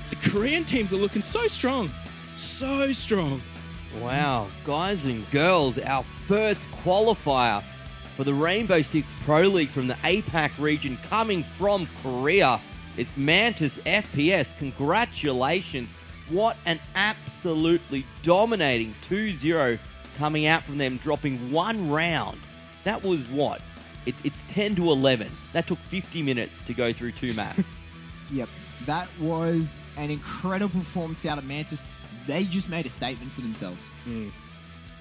The Korean teams are looking so strong. So strong. Wow, guys and girls, our first qualifier for the Rainbow Six Pro League from the APAC region coming from Korea. It's Mantis FPS. Congratulations. What an absolutely dominating 2-0 coming out from them, dropping 1 round. That was what? It's 10 to 11. That took 50 minutes to go through 2 maps. Yep, that was an incredible performance out of Mantis. They just made a statement for themselves.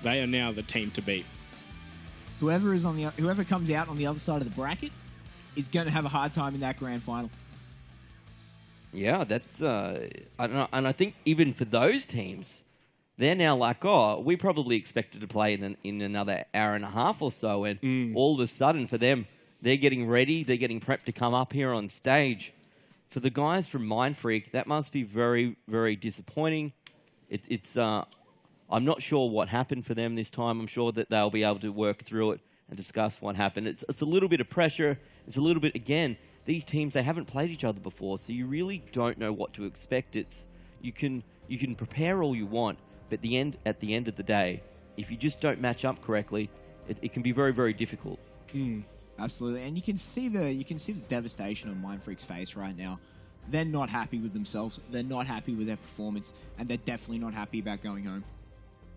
They are now the team to beat. Whoever comes out on the other side of the bracket is going to have a hard time in that grand final. Yeah, that's I don't know, and I think even for those teams, they're now like, oh, we probably expected to play in another hour and a half or so, and all of a sudden for them, they're getting ready, they're getting prepped to come up here on stage. For the guys from Mindfreak, that must be very, very disappointing. It's I'm not sure what happened for them this time. I'm sure that they'll be able to work through it and discuss what happened. It's a little bit of pressure. It's a little bit, again, these teams, they haven't played each other before, so you really don't know what to expect. You can prepare all you want, but at the end of the day, if you just don't match up correctly, it can be very, very difficult. Absolutely, and you can see the devastation on Mindfreak's face right now. They're not happy with themselves. They're not happy with their performance, and they're definitely not happy about going home.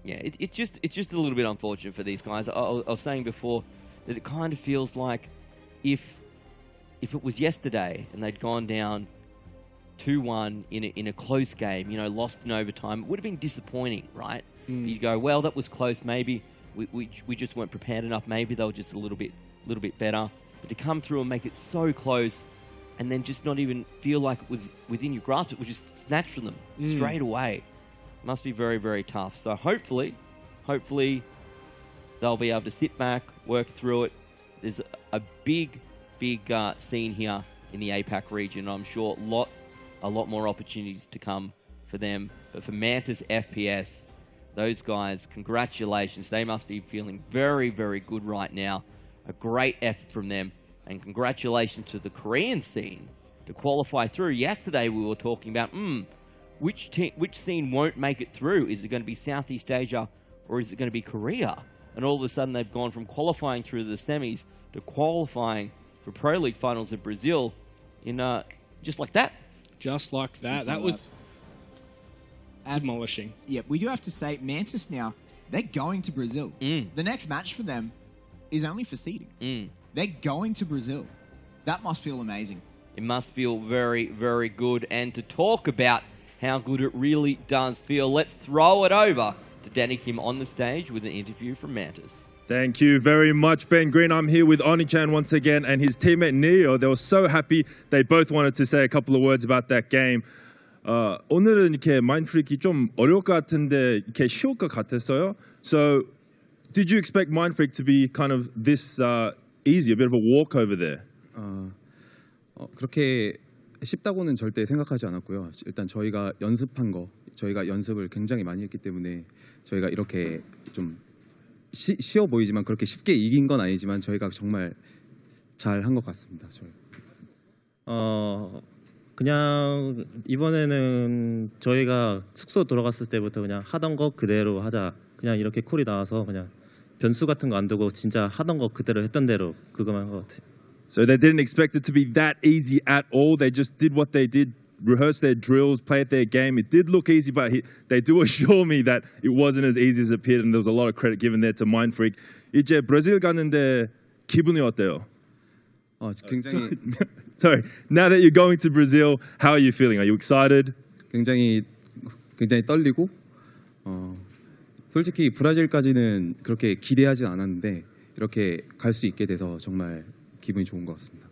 Yeah, it's just a little bit unfortunate for these guys. I was saying before that it kind of feels like if it was yesterday and they'd gone down 2-1 in a close game, lost in overtime, it would have been disappointing, right? You go, well, that was close. Maybe we just weren't prepared enough. Maybe they were just a little bit better. But to come through and make it so close, and then just not even feel like it was within your grasp, it was just snatched from them straight away. Must be very, very tough. So hopefully they'll be able to sit back, work through it. There's a big scene here in the APAC region. I'm sure a lot more opportunities to come for them. But for Mantis FPS, those guys, congratulations. They must be feeling very, very good right now. A great effort from them. And congratulations to the Korean scene to qualify through. Yesterday we were talking about, which scene won't make it through? Is it going to be Southeast Asia or is it going to be Korea? And all of a sudden they've gone from qualifying through the semis to qualifying for Pro League finals in Brazil in just like that. Just like that. That was demolishing. Yeah, we do have to say, Mantis now, they're going to Brazil. The next match for them is only for seeding. They're going to Brazil. That must feel amazing. It must feel very, very good. And to talk about how good it really does feel, let's throw it over to Danny Kim on the stage with an interview from Mantis. Thank you very much, Ben Green. I'm here with Oni-chan once again and his teammate Neo. They were so happy. They both wanted to say a couple of words about that game. 오늘은 이렇게 Mindfreak이 좀 어려울 것 같은데 이렇게 쉬울 것 같았어요. So, did you expect Mindfreak to be kind of this easy, a bit of a walkover there? 그렇게 쉽다고는 절대 생각하지 않았고요. 일단 저희가 연습을 굉장히 많이 했기 때문에 저희가 이렇게 좀 쉬워 보이지만 그렇게 쉽게 이긴 건 아니지만 저희가 정말 잘 한 것 같습니다. 그냥 이번에는 저희가 숙소 돌아갔을 때부터 그냥 하던 거 그대로 하자. 그냥 이렇게 콜이 나와서 그냥 변수 같은 거 안 두고 진짜 하던 거 그대로 했던 대로 그거만 한 것 같아요. So they didn't expect it to be that easy at all. They just did what they did, rehearsed their drills, played their game. It did look easy, but they do assure me that it wasn't as easy as it appeared, and there was a lot of credit given there to Mindfreak. 이제 브라질 가는데 기분이 어때요? 굉장히 Sorry, now that you're going to Brazil, how are you feeling? Are you excited? 굉장히 떨리고 솔직히 브라질까지는 그렇게 기대하지 않았는데 이렇게 갈 수 있게 돼서 정말 기분이 좋은 것 같습니다.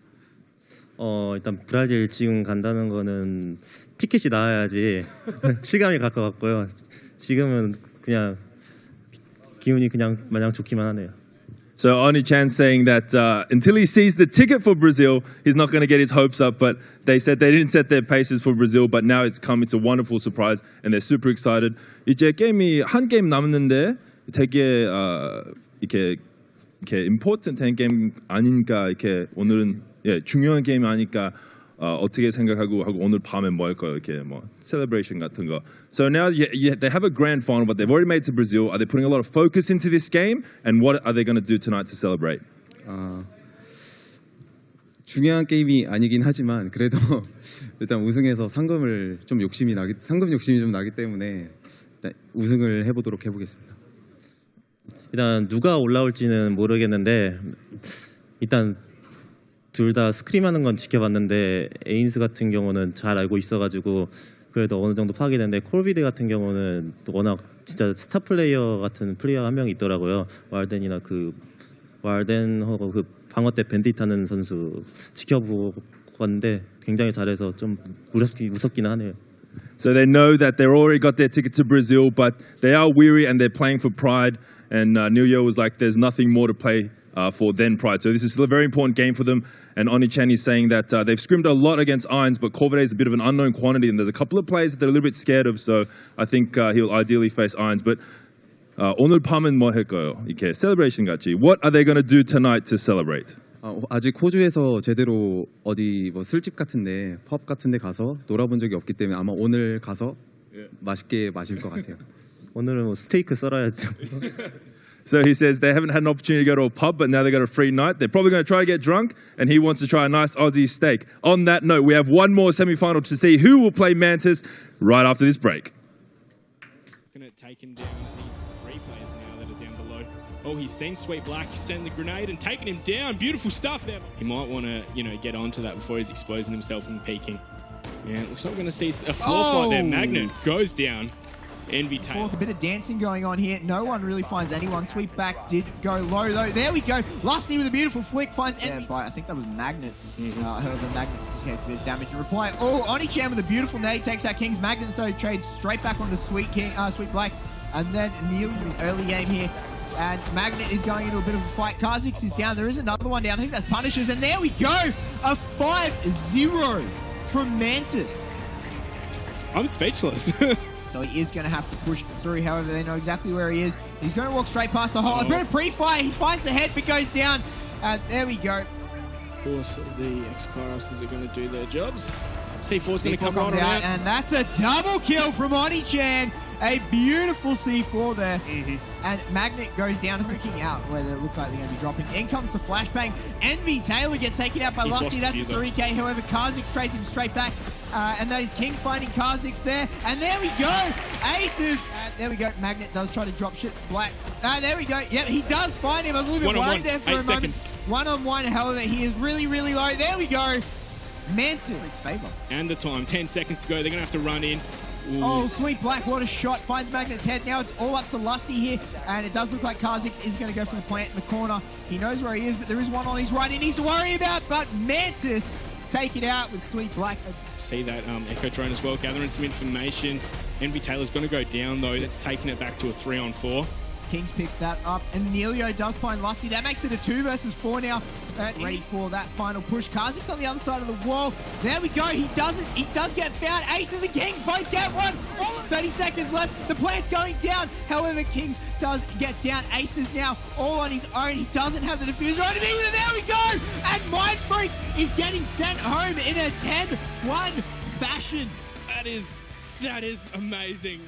일단 브라질 지금 간다는 거는 티켓이 나와야지 시간이 갈 것 같고요. 지금은 그냥 기분이 그냥 마냥 좋기만 하네요. So Oni-chan saying that until he sees the ticket for Brazil, he's not going to get his hopes up. But they said they didn't set their paces for Brazil, but now it's come. It's a wonderful surprise, and they're super excited. 이제 게임이 한 게임 남았는데 되게 이렇게 important한 게임 아닌가 이렇게 오늘은 중요한 게임이 아니까 어떻게 생각하고 오늘 밤에 뭐 할 거예요? 이렇게 뭐 celebration 같은 거. So now they have a grand final, but they've already made it to Brazil. Are they putting a lot of focus into this game? And what are they going to do tonight to celebrate? 중요한 게임이 아니긴 하지만 그래도 일단 우승해서 상금 욕심이 좀 나기 때문에 일단 우승을 해보겠습니다. 일단 누가 올라올지는 모르겠는데 일단 둘 다 스크림하는 건 지켜봤는데 에인스 같은 경우는 잘 알고 있어가지고 그래도 어느 정도 파악했는데 콜비드 같은 경우는 또 워낙 진짜 스타 플레이어 같은 플레이어 한 명이 있더라고요. 왈덴이나 그 왈덴하고 그 방어 때 밴딧 하는 선수 지켜보고 왔는데 굉장히 잘해서 좀 무섭기는 하네요. So they know that they've already got their ticket to Brazil, but they are weary and they're playing for pride. And Neil was like, there's nothing more to play for than pride. So this is still a very important game for them. And Oni-chan is saying that they've scrimmed a lot against Irons, but Corvidae is a bit of an unknown quantity. And there's a couple of players that they're a little bit scared of. So I think he'll ideally face Irons. But 오늘 밤은 뭐 할까요? 이렇게 celebration 같이. What are they going to do tonight to celebrate? 아직 호주에서 제대로 어디 뭐 술집 같은데 펍 같은데 가서 놀아본 적이 없기 때문에 아마 오늘 가서 맛있게 마실 것 같아요. 오늘은 뭐 스테이크 썰어야죠. So he says they haven't had an opportunity to go to a pub, but now they got a free night. They're probably going to try to get drunk, and he wants to try a nice Aussie steak. On that note, we have one more semi-final to see who will play Mantis right after this break. Going to take him down. These three players now that are down below. Oh, he's seen Sweet Black send the grenade and taking him down. Beautiful stuff there. He might want to, get onto that before he's exposing himself and peeking. Yeah, looks like we're going to see a floor fight there. Magnet goes down. Envy tail. A bit of dancing going on here. No one really finds anyone. Sweetback did go low though. There we go. Lusty with a beautiful flick finds Envy. By, I think that was Magnet. I heard the Magnet take a bit of damage. Reply. Oh, Oni-chan with a beautiful nade takes out King's Magnet, so trades straight back onto Sweet Black. And then Neil with his early game here. And Magnet is going into a bit of a fight. Kha'Zix is down. There is another one down. I think that's Punishers. And there we go. A 5-0 from Mantis. I'm speechless. So he is going to have to push through. However, they know exactly where he is. He's going to walk straight past the hole. A bit of pre-fire. He finds the head but goes down. And there we go. Of course, the X-Clauses are going to do their jobs. C4's going to come on out. And that's a double kill from Oni-chan. A beautiful C4 there. And Magnet goes down, freaking out, where it looks like they're going to be dropping. In comes the flashbang. Envy Taylor gets taken out by Lusty. That's a 3K. However, Kha'Zix trades him straight back. And that is King finding Kha'Zix there. And there we go. Aces. There we go. Magnet does try to drop shit. Black. There we go. Yep, he does find him. I was a little bit worried there for a moment. One-on-one. However, he is really, really low. There we go. Mantis. Favor. And the time. 10 seconds to go. They're going to have to run in. Ooh. Oh, Sweet Black, what a shot. Finds Magnet's head. Now it's all up to Lusty here. And it does look like Kha'Zix is going to go for the plant in the corner. He knows where he is, but there is one on his right he needs to worry about. But Mantis take it out with Sweet Black. See that Echo drone as well, gathering some information. Envy Taylor's going to go down, though. That's taking it back to a 3-on-4. Kings picks that up. Emilio does find Lusty. That makes it a 2 versus 4 now. Ready for that final push. Kha'Zix on the other side of the wall. There we go. He does get found. Aces and Kings both get one. All of 30 seconds left. The plant's going down. However, Kings does get down. Aces now all on his own. He doesn't have the defuser on him either. There we go. And Mindfreak is getting sent home in a 10-1 fashion. That is amazing.